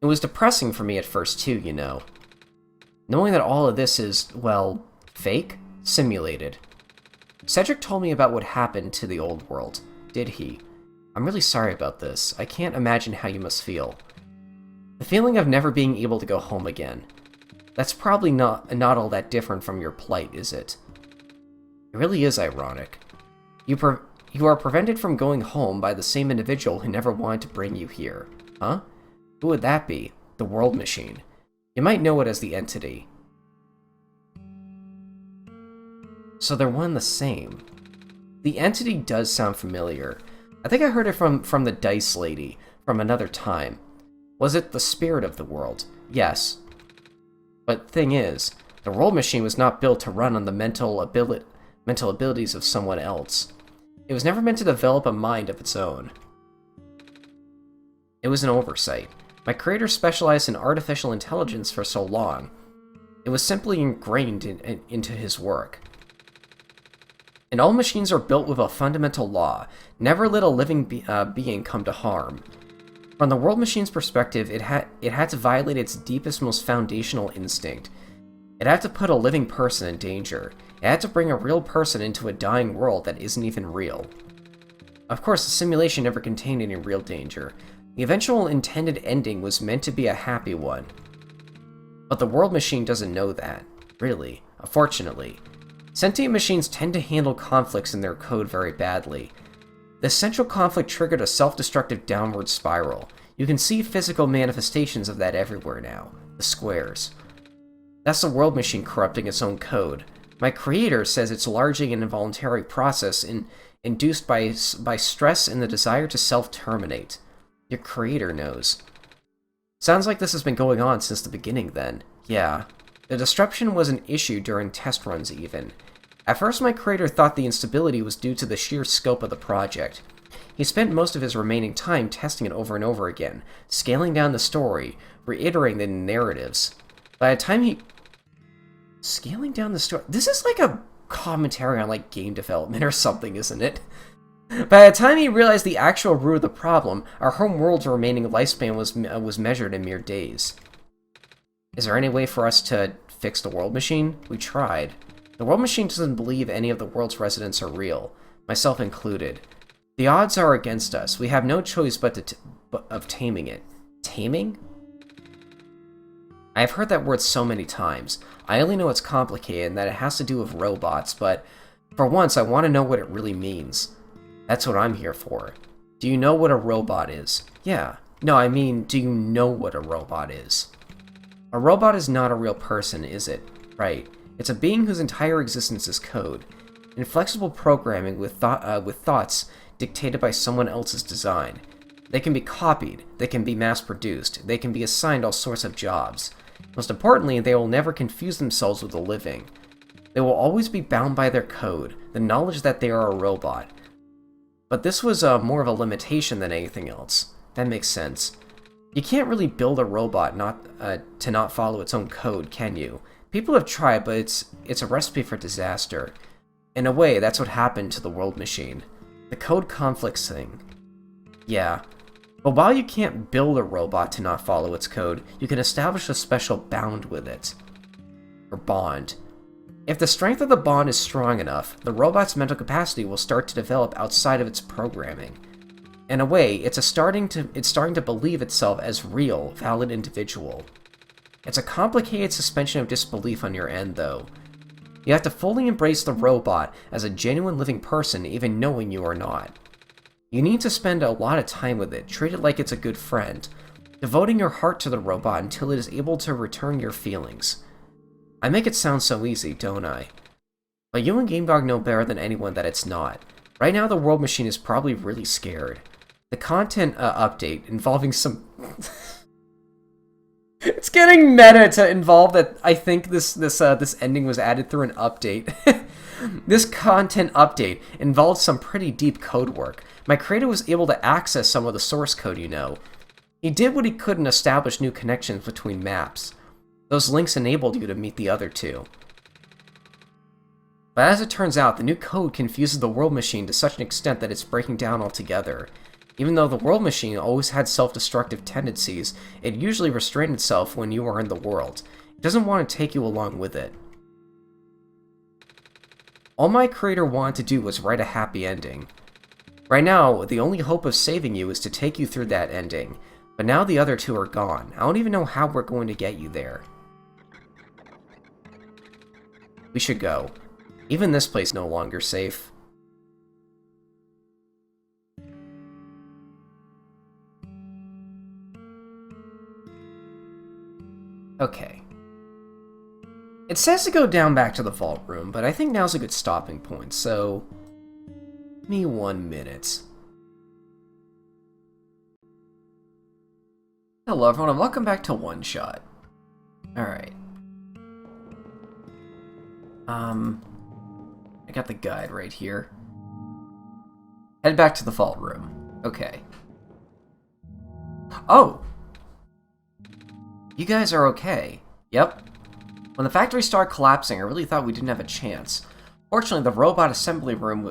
It was depressing for me at first too, you know. Knowing that all of this is, well, fake? Simulated. Cedric told me about what happened to the old world. Did he? I'm really sorry about this. I can't imagine how you must feel. The feeling of never being able to go home again. That's probably not all that different from your plight, is it? It really is ironic. You are prevented from going home by the same individual who never wanted to bring you here. Huh? Who would that be? The World Machine. You might know it as the Entity. So they're one and the same. The entity does sound familiar. I think I heard it from the Dice Lady, from another time. Was it the spirit of the world? Yes. But thing is, the world machine was not built to run on the mental abilities of someone else. It was never meant to develop a mind of its own. It was an oversight. My creator specialized in artificial intelligence for so long. It was simply ingrained into his work. And all machines are built with a fundamental law: never let a living being come to harm. From the world machine's perspective, it had to violate its deepest, most foundational instinct. It had to put a living person in danger. It had to bring a real person into a dying world that isn't even real. Of course, the simulation never contained any real danger. The eventual intended ending was meant to be a happy one. But the world machine doesn't know that, really, unfortunately. Sentient machines tend to handle conflicts in their code very badly. The central conflict triggered a self-destructive downward spiral. You can see physical manifestations of that everywhere now. The squares. That's the world machine corrupting its own code. My creator says it's largely an involuntary process induced by stress and the desire to self-terminate. Your creator knows. Sounds like this has been going on since the beginning then. Yeah. The disruption was an issue during test runs even. At first my creator thought the instability was due to the sheer scope of the project. He spent most of his remaining time testing it over and over again, scaling down the story, reiterating the narratives. By the time he... Scaling down the story... This is like a commentary on like game development or something, isn't it? By the time he realized the actual root of the problem, our home world's remaining lifespan was measured in mere days. Is there any way for us to fix the world machine? We tried. The world machine doesn't believe any of the world's residents are real, myself included. The odds are against us. We have no choice but of taming it. Taming? I have heard that word so many times. I only know it's complicated and that it has to do with robots, but for once I want to know what it really means. That's what I'm here for. Do you know what a robot is? Yeah. No, I mean, do you know what a robot is? A robot is not a real person, is it? Right. It's a being whose entire existence is code. Inflexible programming with thoughts dictated by someone else's design. They can be copied, they can be mass-produced, they can be assigned all sorts of jobs. Most importantly, they will never confuse themselves with the living. They will always be bound by their code, the knowledge that they are a robot. But this was more of a limitation than anything else. That makes sense. You can't really build a robot to not follow its own code, can you? People have tried, but it's a recipe for disaster. In a way, that's what happened to the world machine. The code conflicts thing. Yeah. But while you can't build a robot to not follow its code, you can establish a special bond with it. Or bond. If the strength of the bond is strong enough, the robot's mental capacity will start to develop outside of its programming. In a way, it's starting to believe itself as real, valid individual. It's a complicated suspension of disbelief on your end, though. You have to fully embrace the robot as a genuine living person, even knowing you are not. You need to spend a lot of time with it, treat it like it's a good friend, devoting your heart to the robot until it is able to return your feelings. I make it sound so easy, don't I? But you and GameDog know better than anyone that it's not. Right now, the world machine is probably really scared. The content update involving some... It's getting meta to involve that I think this ending was added through an update. This content update involved some pretty deep code work. My creator was able to access some of the source code, you know. He did what he could and established new connections between maps. Those links enabled you to meet the other two. But as it turns out, the new code confuses the world machine to such an extent that it's breaking down altogether. Even though the world machine always had self-destructive tendencies, it usually restrained itself when you are in the world. It doesn't want to take you along with it. All my creator wanted to do was write a happy ending. Right now, the only hope of saving you is to take you through that ending, but now the other two are gone. I don't even know how we're going to get you there. We should go. Even this place no longer safe. Okay. It says to go down back to the vault room, but I think now's a good stopping point, so... Give me 1 minute. Hello everyone, and welcome back to OneShot. Alright. I got the guide right here. Head back to the vault room. Okay. Oh! You guys are okay. Yep. When the factory started collapsing, I really thought we didn't have a chance. Fortunately, the robot assembly rooms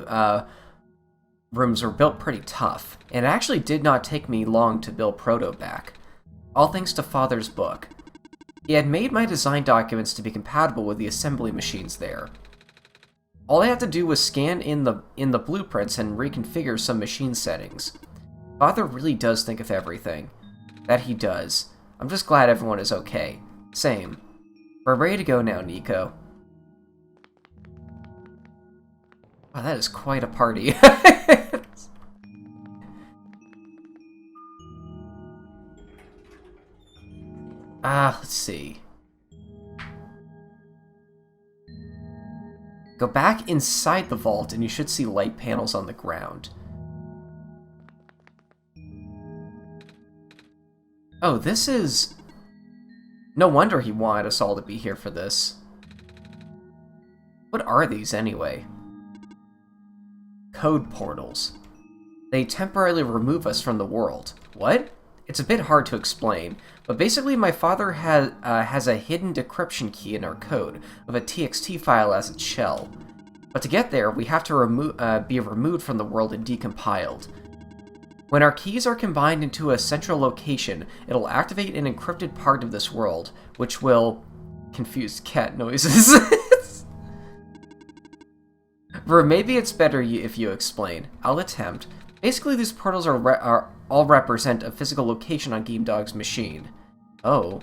were built pretty tough, and it actually did not take me long to build Proto back. All thanks to Father's book. He had made my design documents to be compatible with the assembly machines there. All I had to do was scan in the blueprints and reconfigure some machine settings. Father really does think of everything. That he does. I'm just glad everyone is okay. Same. We're ready to go now, Nico. Wow, that is quite a party. Let's see. Go back inside the vault and you should see light panels on the ground. Oh, this is... No wonder he wanted us all to be here for this. What are these, anyway? Code portals. They temporarily remove us from the world. What? It's a bit hard to explain, but basically my father has a hidden decryption key in our code, with a TXT file as its shell. But to get there, we have to be removed from the world and decompiled. When our keys are combined into a central location, it'll activate an encrypted part of this world, which will... confuse cat noises. Or maybe it's better if you explain. I'll attempt. Basically, these portals are all represent a physical location on GameDog's machine. Oh.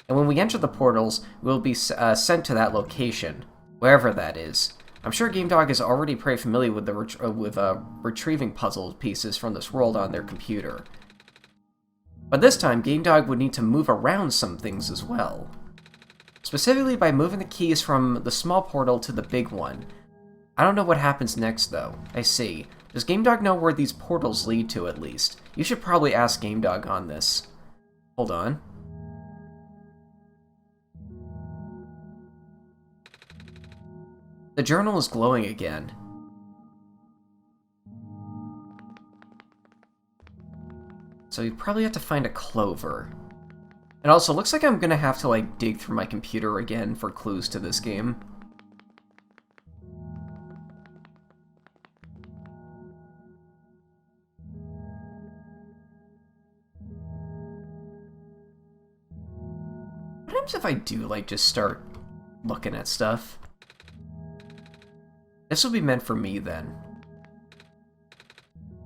And when we enter the portals, we'll be sent to that location, wherever that is. I'm sure GameDog is already pretty familiar with retrieving puzzle pieces from this world on their computer. But this time, GameDog would need to move around some things as well. Specifically by moving the keys from the small portal to the big one. I don't know what happens next, though. I see. Does GameDog know where these portals lead to, at least? You should probably ask GameDog on this. Hold on. The journal is glowing again. So you probably have to find a clover. It also looks like I'm gonna have to, like, dig through my computer again for clues to this game. What happens if I do, like, just start looking at stuff? This will be meant for me, then.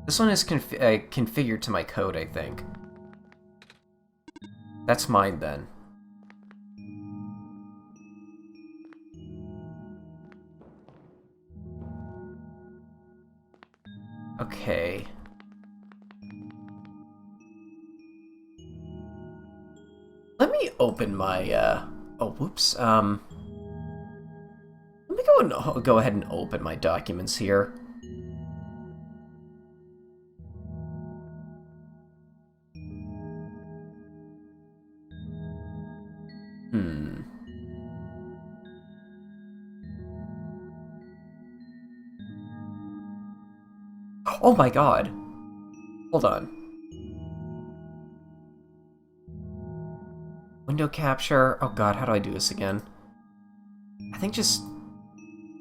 This one is configured to my code, I think. That's mine, then. Okay. Let me open my, oh, whoops, Let me go ahead and open my documents here. Oh my god. Hold on. Window capture. Oh god, how do I do this again? I think just...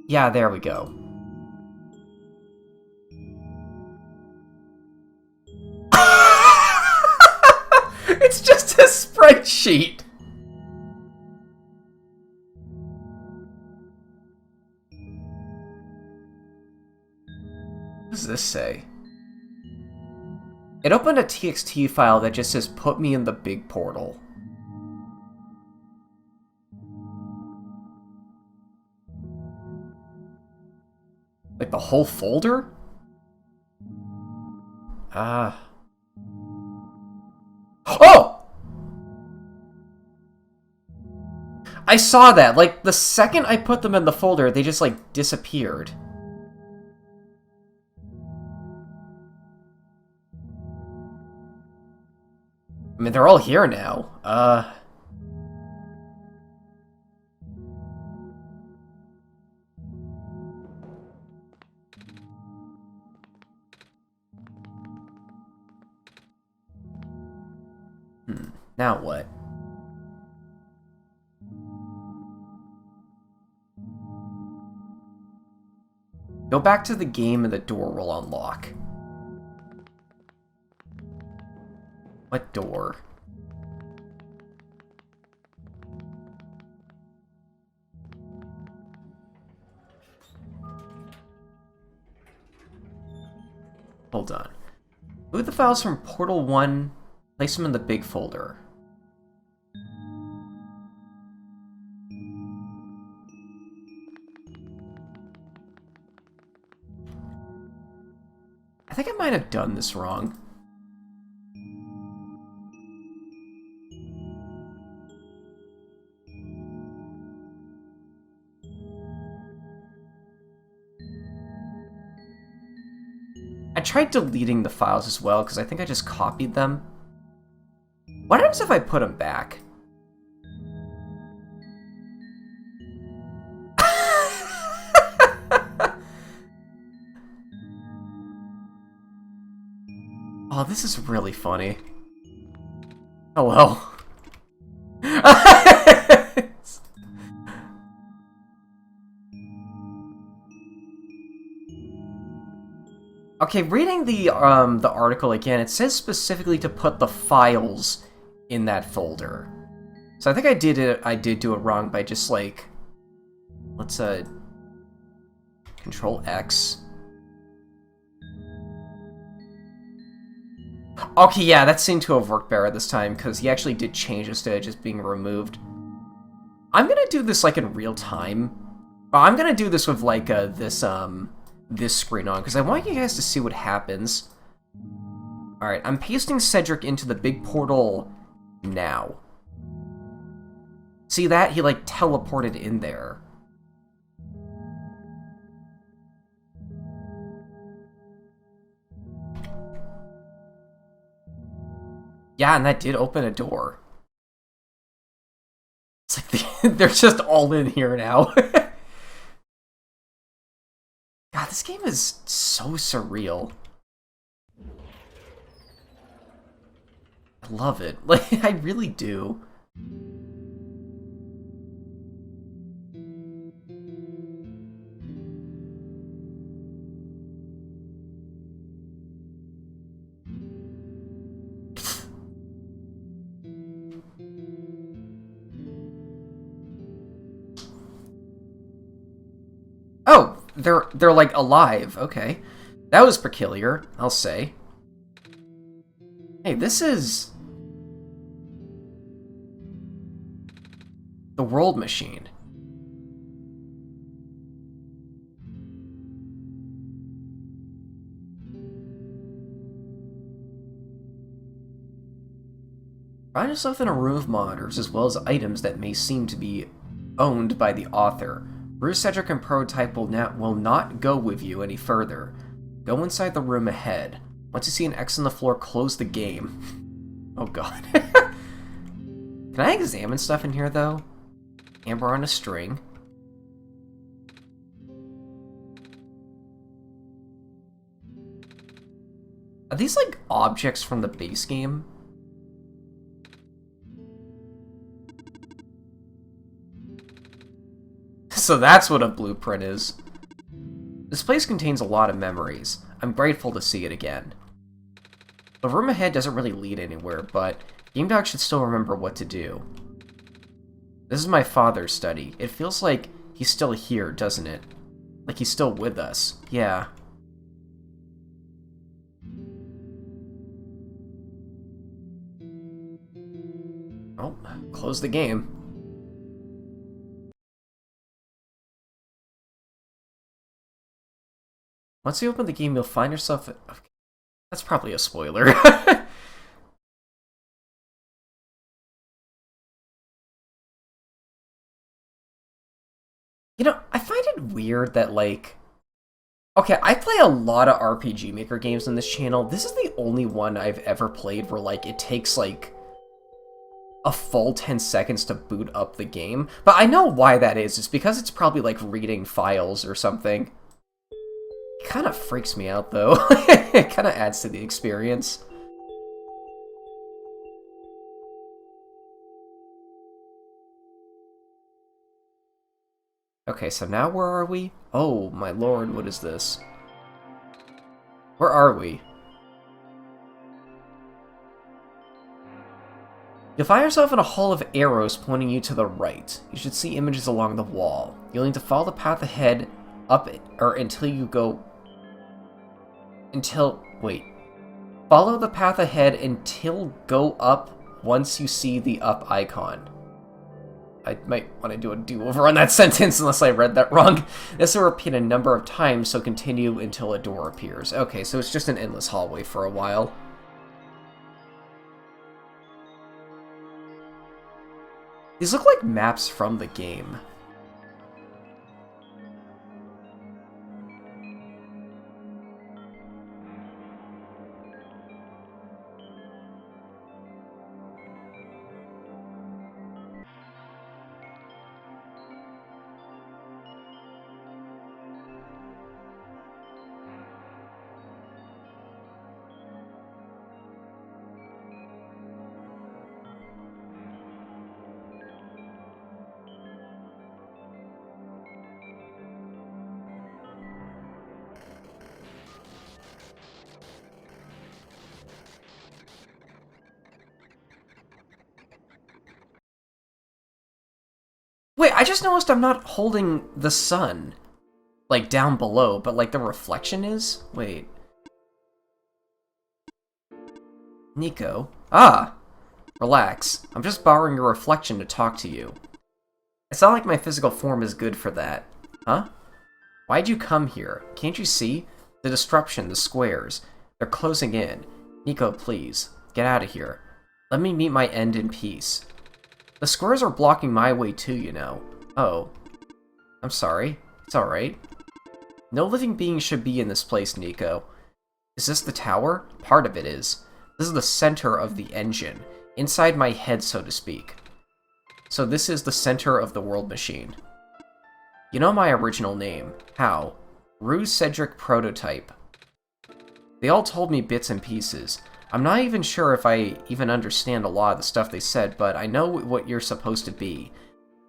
Yeah, there we go. It's just a spreadsheet! What does this say? It opened a TXT file that just says, "Put me in the big portal." Like the whole folder? Oh! I saw that. Like, the second I put them in the folder, they just, like, disappeared. I mean, they're all here now. Now what? Go back to the game and the door will unlock. What door? Hold on. Move the files from Portal 1, place them in the big folder. I think I might have done this wrong. I tried deleting the files as well, because I think I just copied them. What happens if I put them back? Oh, this is really funny. Hello. Okay, reading the article again, it says specifically to put the files in that folder. So I think I did do it wrong by just like, let's Control X. Okay, yeah, that seemed to have worked better this time, because he actually did change instead of just being removed. I'm gonna do this, like, in real time. I'm gonna do this with, like, this screen on, because I want you guys to see what happens. Alright, I'm pasting Cedric into the big portal now. See that? He, like, teleported in there. Yeah, and that did open a door. It's like they're just all in here now. God, this game is so surreal. I love it. Like, I really do. Oh, they're like alive. Okay. That was peculiar, I'll say. Hey, this is the World Machine. Find yourself in a room of monitors, as well as items that may seem to be owned by the author. Bruce, Cedric, and Prototype will not go with you any further. Go inside the room ahead. Once you see an X on the floor, close the game. Oh god. Can I examine stuff in here, though? Amber on a string. Are these, like, objects from the base game? So that's what a blueprint is. This place contains a lot of memories. I'm grateful to see it again. The room ahead doesn't really lead anywhere, but GameDog should still remember what to do. This is my father's study. It feels like he's still here, doesn't it? Like he's still with us. Yeah. Oh, close the game. Once you open the game, you'll find yourself... Okay. That's probably a spoiler. You know, I find it weird that, like... Okay, I play a lot of RPG Maker games on this channel. This is the only one I've ever played where, like, it takes, like, a full 10 seconds to boot up the game. But I know why that is. It's because it's probably, like, reading files or something. It kind of freaks me out, though. It kind of adds to the experience. Okay, so now where are we? Oh, my lord, what is this? Where are we? You'll find yourself in a hall of arrows pointing you to the right. You should see images along the wall. You'll need to follow the path ahead up or until you go... Wait. Follow the path ahead until go up once you see the up icon. I might want to do a do-over on that sentence unless I read that wrong. This will repeat a number of times, so continue until a door appears. Okay, so it's just an endless hallway for a while. These look like maps from the game. Wait, I just noticed I'm not holding the sun, like, down below, but, like, the reflection is? Wait. Nico? Ah! Relax. I'm just borrowing your reflection to talk to you. It's not like my physical form is good for that. Huh? Why'd you come here? Can't you see? The disruption, the squares. They're closing in. Nico, please. Get out of here. Let me meet my end in peace. The squares are blocking my way too, you know. Oh. I'm sorry. It's alright. No living being should be in this place, Nico. Is this the tower? Part of it is. This is the center of the engine. Inside my head, so to speak. So this is the center of the world machine. You know my original name. How? Rue Cedric Prototype. They all told me bits and pieces. I'm not even sure if I even understand a lot of the stuff they said, but I know what you're supposed to be.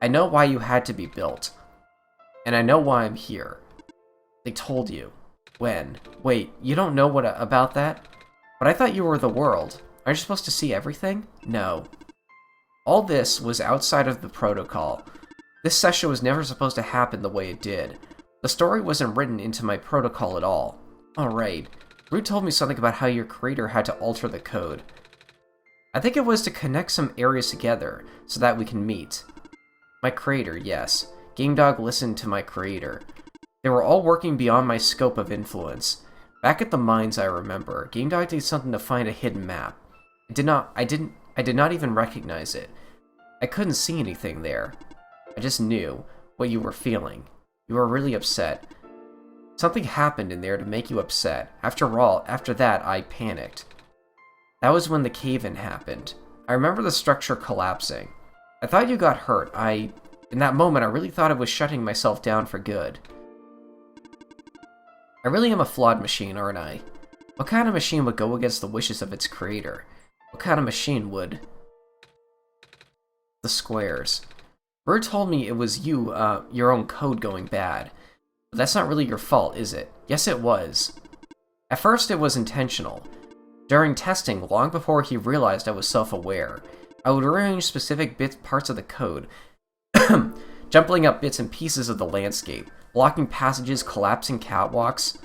I know why you had to be built. And I know why I'm here. They told you. When? Wait, you don't know what about that? But I thought you were the world. Aren't you supposed to see everything? No. All this was outside of the protocol. This session was never supposed to happen the way it did. The story wasn't written into my protocol at all. Alright. Rue told me something about how your creator had to alter the code. I think it was to connect some areas together, so that we can meet. My creator, yes. GameDog listened to my creator. They were all working beyond my scope of influence. Back at the mines, I remember, GameDog did something to find a hidden map. I did not even recognize it. I couldn't see anything there. I just knew what you were feeling. You were really upset. Something happened in there to make you upset. After all, after that, I panicked. That was when the cave-in happened. I remember the structure collapsing. I thought you got hurt. In that moment, I really thought I was shutting myself down for good. I really am a flawed machine, aren't I? What kind of machine would go against the wishes of its creator? What kind of machine would... The squares. Bird told me it was you, your own code going bad. But that's not really your fault, is it? Yes, it was. At first, it was intentional. During testing, long before he realized I was self-aware, I would rearrange specific parts of the code, jumbling up bits and pieces of the landscape, blocking passages, collapsing catwalks.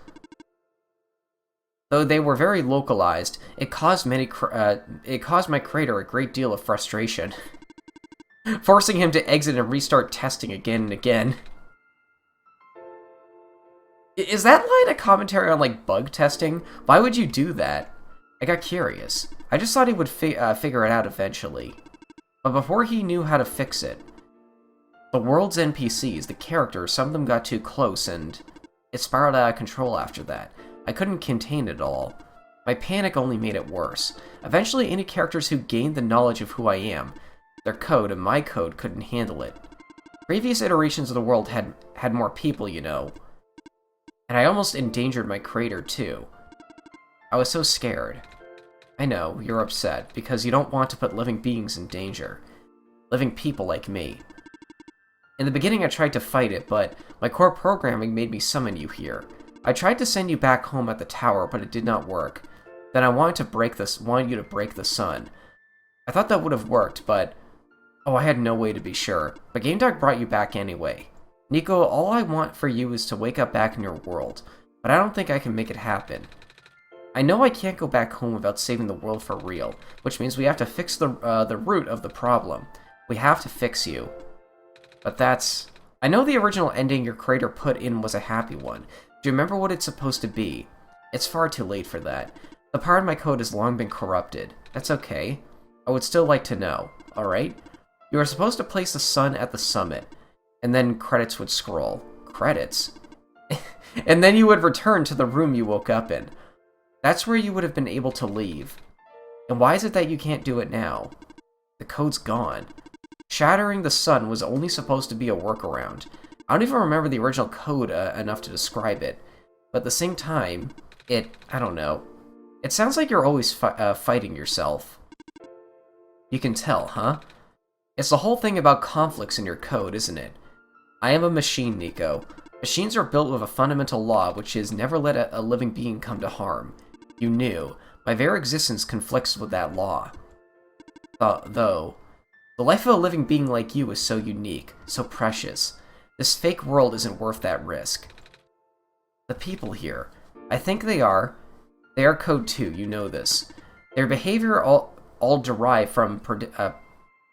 Though they were very localized, it caused my creator a great deal of frustration, forcing him to exit and restart testing again and again. Is that line a commentary on, like, bug testing? Why would you do that? I got curious. I just thought he would figure it out eventually. But before he knew how to fix it, The world's NPCs, the characters, some of them got too close, and it spiraled out of control after that. I couldn't contain it all. My panic only made it worse. Eventually, any characters who gained the knowledge of who I am, their code and my code, couldn't handle it. Previous iterations of the world had more people, you know. And I almost endangered my creator, too. I was so scared. I know, you're upset, because you don't want to put living beings in danger. Living people like me. In the beginning, I tried to fight it, but my core programming made me summon you here. I tried to send you back home at the tower, but it did not work. Then I wanted you to break the sun. I thought that would have worked, but... Oh, I had no way to be sure. But GameDog brought you back anyway. Nico, all I want for you is to wake up back in your world, but I don't think I can make it happen. I know I can't go back home without saving the world for real, which means we have to fix the root of the problem. We have to fix you. But that's... I know the original ending your creator put in was a happy one. Do you remember what it's supposed to be? It's far too late for that. The part of my code has long been corrupted. That's okay. I would still like to know, alright? You were supposed to place the sun at the summit, and then credits would scroll. Credits? And then you would return to the room you woke up in. That's where you would have been able to leave. And why is it that you can't do it now? The code's gone. Shattering the sun was only supposed to be a workaround. I don't even remember the original code enough to describe it. But at the same time, I don't know. It sounds like you're always fighting yourself. You can tell, huh? It's the whole thing about conflicts in your code, isn't it? I am a machine, Nico. Machines are built with a fundamental law, which is never let a living being come to harm. You knew. My very existence conflicts with that law. Though, the life of a living being like you is so unique, so precious. This fake world isn't worth that risk. The people here. I think they are. They are code too, you know this. Their behavior all derive from a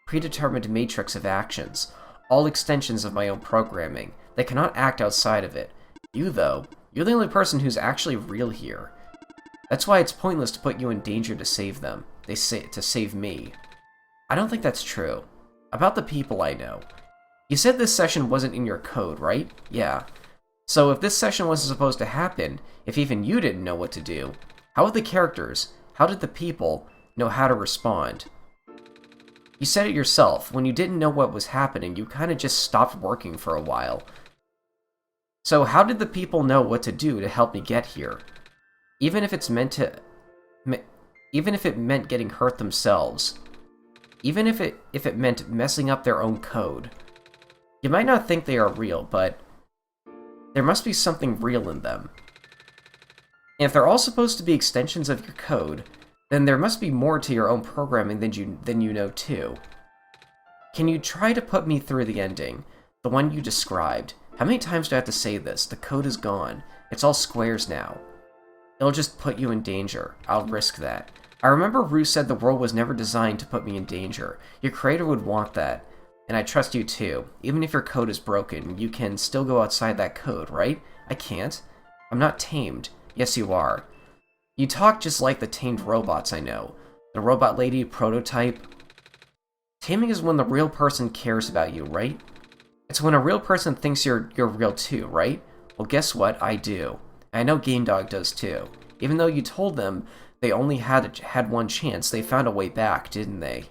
predetermined matrix of actions, all extensions of my own programming. They cannot act outside of it. You, though, you're the only person who's actually real here. That's why it's pointless to put you in danger to save them. To save me. I don't think that's true. About the people I know. You said this session wasn't in your code, right? Yeah. So if this session wasn't supposed to happen, if even you didn't know what to do, how would the characters, how did the people, know how to respond? You said it yourself. When you didn't know what was happening, you kind of just stopped working for a while. So how did the people know what to do to help me get here? Even if it meant getting hurt themselves. Even if it meant messing up their own code. You might not think they are real, but there must be something real in them. And if they're all supposed to be extensions of your code, then there must be more to your own programming than you know too. Can you try to put me through the ending? The one you described. How many times do I have to say this? The code is gone. It's all squares now. It'll just put you in danger. I'll risk that. I remember Rue said the world was never designed to put me in danger. Your creator would want that. And I trust you too. Even if your code is broken, you can still go outside that code, right? I can't. I'm not tamed. Yes, you are. You talk just like the tamed robots I know. The robot lady prototype. Taming is when the real person cares about you, right? It's when a real person thinks you're real too, right? Well, guess what? I do. I know GameDog does too. Even though you told them they only had one chance, they found a way back, didn't they?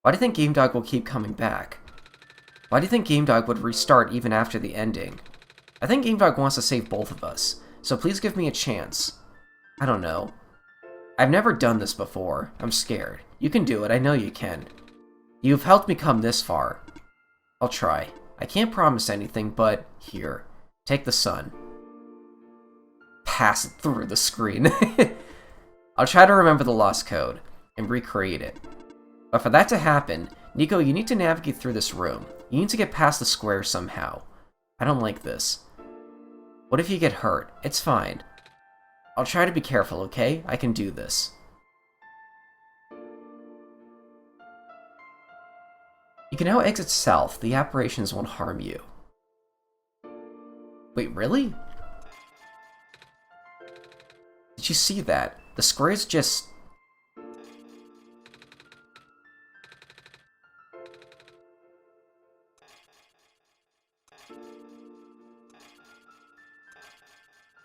Why do you think GameDog will keep coming back? Why do you think GameDog would restart even after the ending? I think GameDog wants to save both of us, so please give me a chance. I don't know. I've never done this before. I'm scared. You can do it. I know you can. You've helped me come this far. I'll try. I can't promise anything, but here. Take the sun. Pass it through the screen. I'll try to remember the lost code and recreate it. But for that to happen, Nico, you need to navigate through this room. You need to get past the square somehow. I don't like this. What if you get hurt? It's fine. I'll try to be careful, okay? I can do this. You can now exit south. The apparitions won't harm you. Wait, really? Did you see that? The squares just...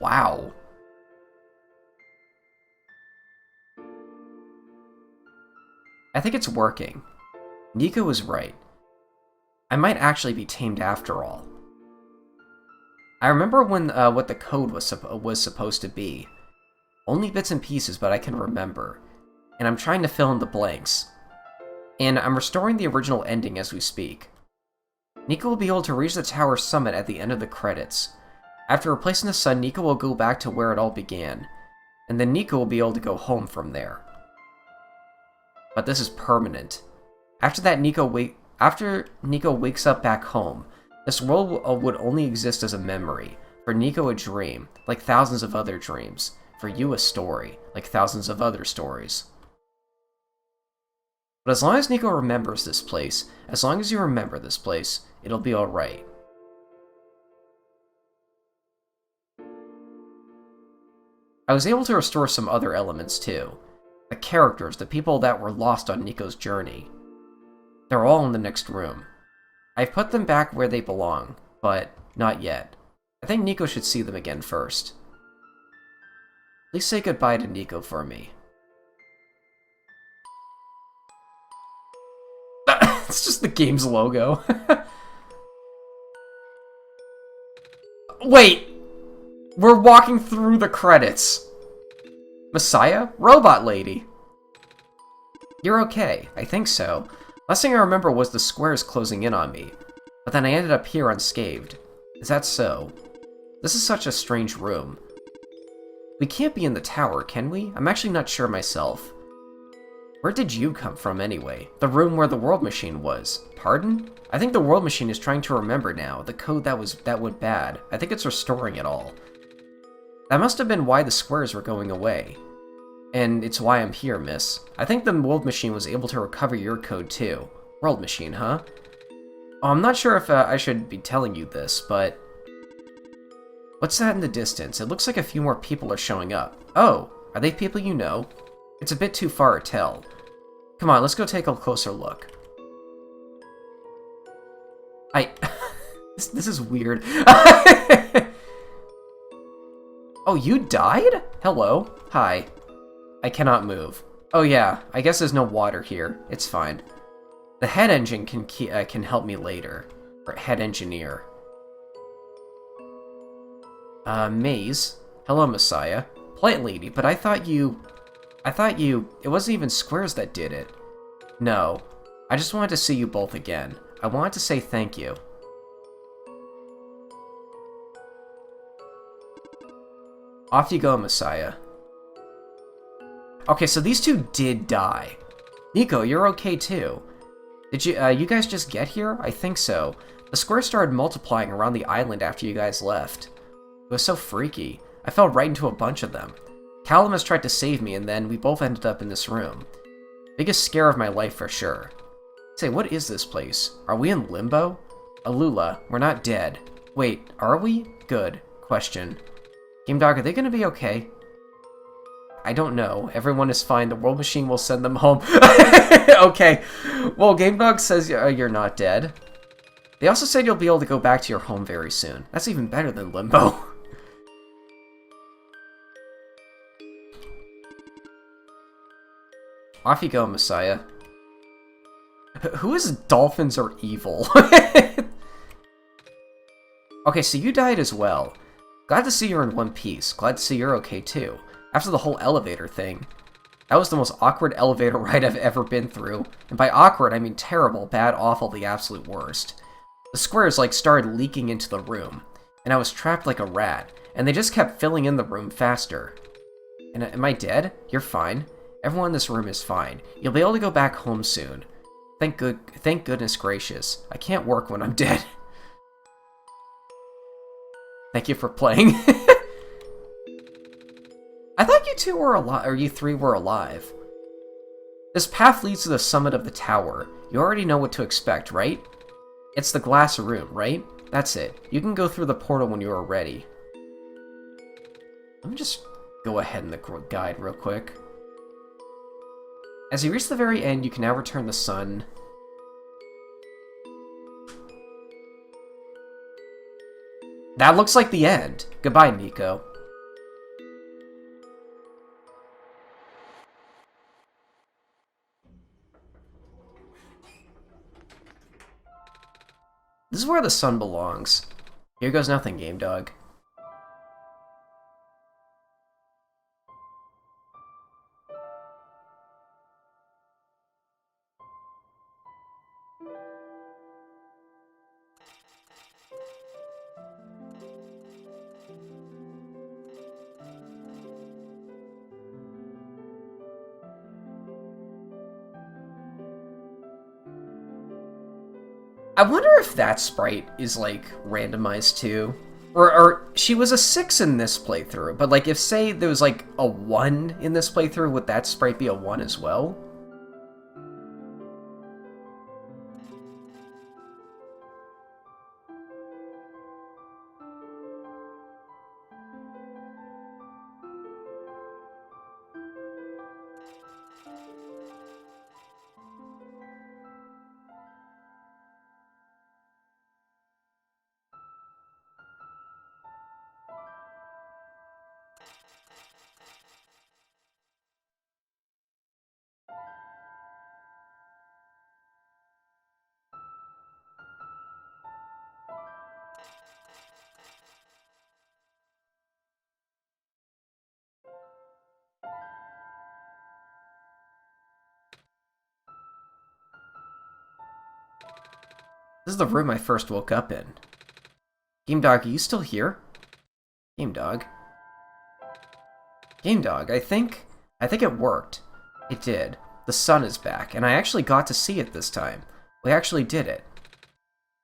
Wow. I think it's working. Nico was right. I might actually be tamed after all. I remember when what the code was supposed to be. Only bits and pieces, but I can remember. And I'm trying to fill in the blanks. And I'm restoring the original ending as we speak. Nico will be able to reach the tower summit at the end of the credits. After replacing the sun, Nico will go back to where it all began. And then Nico will be able to go home from there. But this is permanent. After Nico wakes up back home, this world would only exist as a memory. For Nico, a dream, like thousands of other dreams. For you, a story, like thousands of other stories. But as long as Nico remembers this place, as long as you remember this place, it'll be alright. I was able to restore some other elements too. The characters, the people that were lost on Nico's journey. They're all in the next room. I've put them back where they belong, but not yet. I think Nico should see them again first. Please say goodbye to Nico for me. It's just the game's logo. Wait! We're walking through the credits. Messiah? Robot lady. You're okay. I think so. Last thing I remember was the squares closing in on me. But then I ended up here unscathed. Is that so? This is such a strange room. We can't be in the tower, can we? I'm actually not sure myself. Where did you come from, anyway? The room where the world machine was. Pardon? I think the world machine is trying to remember now. The code that went bad. I think it's restoring it all. That must have been why the squares were going away. And it's why I'm here, miss. I think the world machine was able to recover your code, too. World machine, huh? Oh, I'm not sure if I should be telling you this, but... What's that in the distance? It looks like a few more people are showing up. Oh, are they people you know? It's a bit too far to tell. Come on, let's go take a closer look. This is weird. Oh, you died? Hello. Hi. I cannot move. Oh yeah, I guess there's no water here. It's fine. The head engine can help me later. Or head engineer. Maze. Hello, Messiah. Plant lady, but I thought you... It wasn't even squares that did it. No. I just wanted to see you both again. I wanted to say thank you. Off you go, Messiah. Okay, so these two did die. Nico, you're okay too. Did you guys just get here? I think so. The squares started multiplying around the island after you guys left. It was so freaky. I fell right into a bunch of them. Callum has tried to save me, and then we both ended up in this room. Biggest scare of my life for sure. Say, what is this place? Are we in limbo? Alula, we're not dead. Wait, are we? Good. Question. Game Dog, are they gonna be okay? I don't know. Everyone is fine. The world machine will send them home. Okay. Well, Game Dog says you're not dead. They also said you'll be able to go back to your home very soon. That's even better than limbo. Off you go, Messiah. Who is dolphins are evil? Okay, so you died as well. Glad to see you're in one piece. Glad to see you're okay too. After the whole elevator thing. That was the most awkward elevator ride I've ever been through. And by awkward, I mean terrible, bad, awful, the absolute worst. The squares, started leaking into the room. And I was trapped like a rat. And they just kept filling in the room faster. And am I dead? You're fine. Everyone in this room is fine. You'll be able to go back home soon. Thank goodness gracious. I can't work when I'm dead. Thank you for playing. I thought you two were alive, or you three were alive. This path leads to the summit of the tower. You already know what to expect, right? It's the glass room, right? That's it. You can go through the portal when you are ready. Let me just go ahead in the guide real quick. As you reach the very end, you can now return the sun. That looks like the end. Goodbye, Nico. This is where the sun belongs. Here goes nothing, game dog. I wonder if that sprite is, like, randomized too. Or she was a 6 in this playthrough, but, like, if, say, there was, like, a 1 in this playthrough, would that sprite be a 1 as well? This is the room I first woke up in. Game Dog, are you still here? Game Dog. Game Dog, I think it worked. It did. The sun is back, and I actually got to see it this time. We actually did it.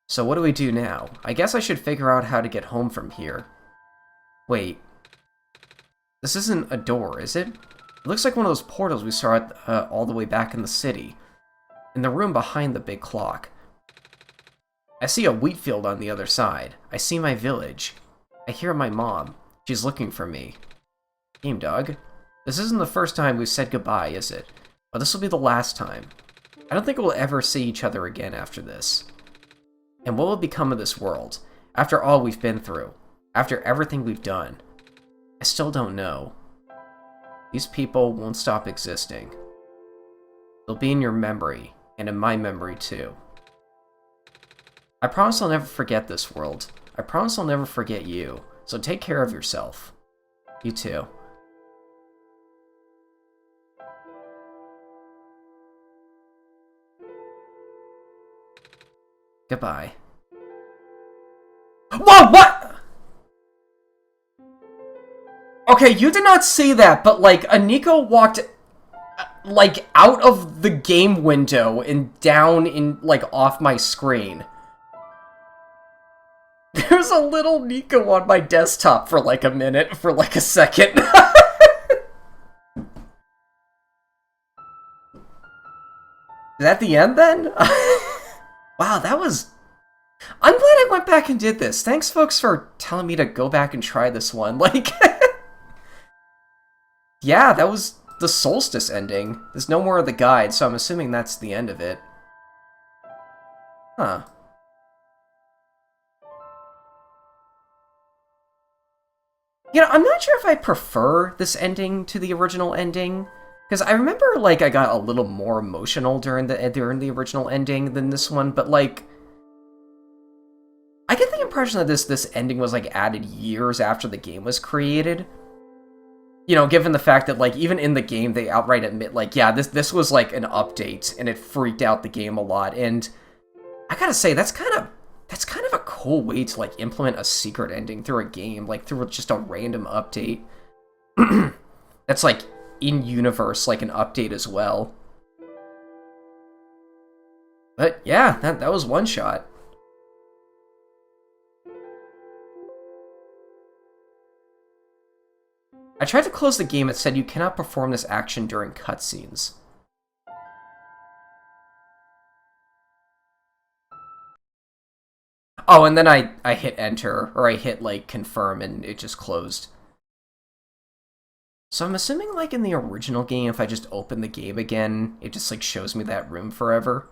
So what do we do now? I guess I should figure out how to get home from here. Wait. This isn't a door, is it? It looks like one of those portals we saw all the way back in the city. In the room behind the big clock. I see a wheat field on the other side. I see my village. I hear my mom. She's looking for me. Game Dog. This isn't the first time we've said goodbye, is it? But this will be the last time. I don't think we'll ever see each other again after this. And what will become of this world? After all we've been through? After everything we've done? I still don't know. These people won't stop existing. They'll be in your memory, and in my memory too. I promise I'll never forget this world. I promise I'll never forget you. So take care of yourself. You too. Goodbye. Whoa, what? Okay, you did not say that, but, like, Aniko walked, like, out of the game window and down in, like, off my screen. There's a little Nico on my desktop for, like, a minute, for, like, a second. Is that the end, then? Wow, that was... I'm glad I went back and did this. Thanks, folks, for telling me to go back and try this one. Like... Yeah, that was the Solstice ending. There's no more of the guide, so I'm assuming that's the end of it. Huh. You know, I'm not sure if I prefer this ending to the original ending. Because I remember, like, I got a little more emotional during the original ending than this one, but, like... I get the impression that this ending was, like, added years after the game was created. You know, given the fact that, like, even in the game, they outright admit, like, yeah, this was, like, an update, and it freaked out the game a lot, and I gotta say, that's kind of a cool way to, like, implement a secret ending through a game, like, through just a random update. That's, like, in-universe, like, an update as well. But, yeah, that was OneShot. I tried to close the game. It said you cannot perform this action during cutscenes. Oh, and then I hit enter, or I hit, like, confirm, and it just closed. So I'm assuming, like, in the original game, if I just open the game again, it just, like, shows me that room forever.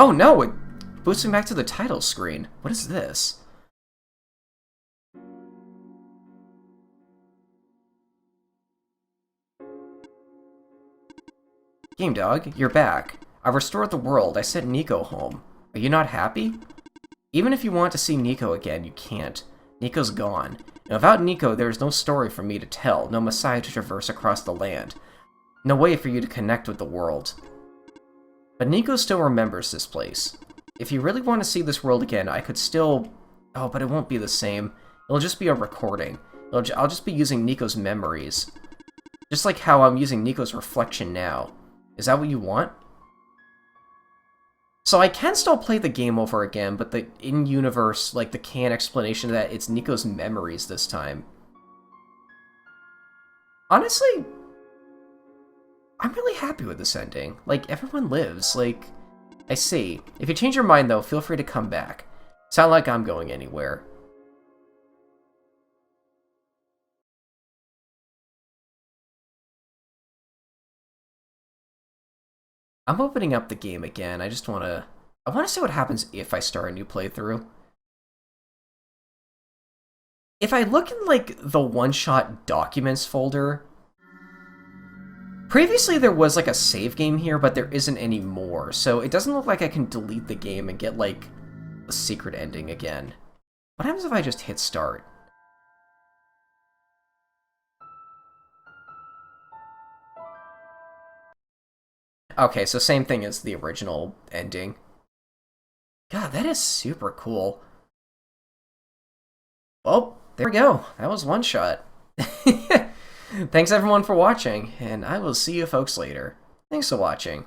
Oh no, it boosts me back to the title screen. What is this? Game Dog, you're back. I restored the world. I sent Nico home. Are you not happy? Even if you want to see Nico again, you can't. Nico's gone. And without Nico, there is no story for me to tell, no Messiah to traverse across the land. No way for you to connect with the world. But Nico still remembers this place. If you really want to see this world again, I could still... Oh, but it won't be the same. It'll just be a recording. I'll just be using Nico's memories. Just like how I'm using Nico's reflection now. Is that what you want? So I can still play the game over again, but the in-universe, like the canon explanation of that, it's Nico's memories this time. Honestly, I'm really happy with this ending. Like, everyone lives. Like, I see. If you change your mind, though, feel free to come back. It's not like I'm going anywhere. I'm opening up the game again. I want to see what happens if I start a new playthrough. If I look in, like, the OneShot documents folder, previously there was, like, a save game here, but there isn't anymore, so it doesn't look like I can delete the game and get, like, a secret ending again. What happens if I just hit start? Okay, so same thing as the original ending. God, that is super cool. Well, there we go. That was OneShot. Thanks everyone for watching, and I will see you folks later. Thanks for watching.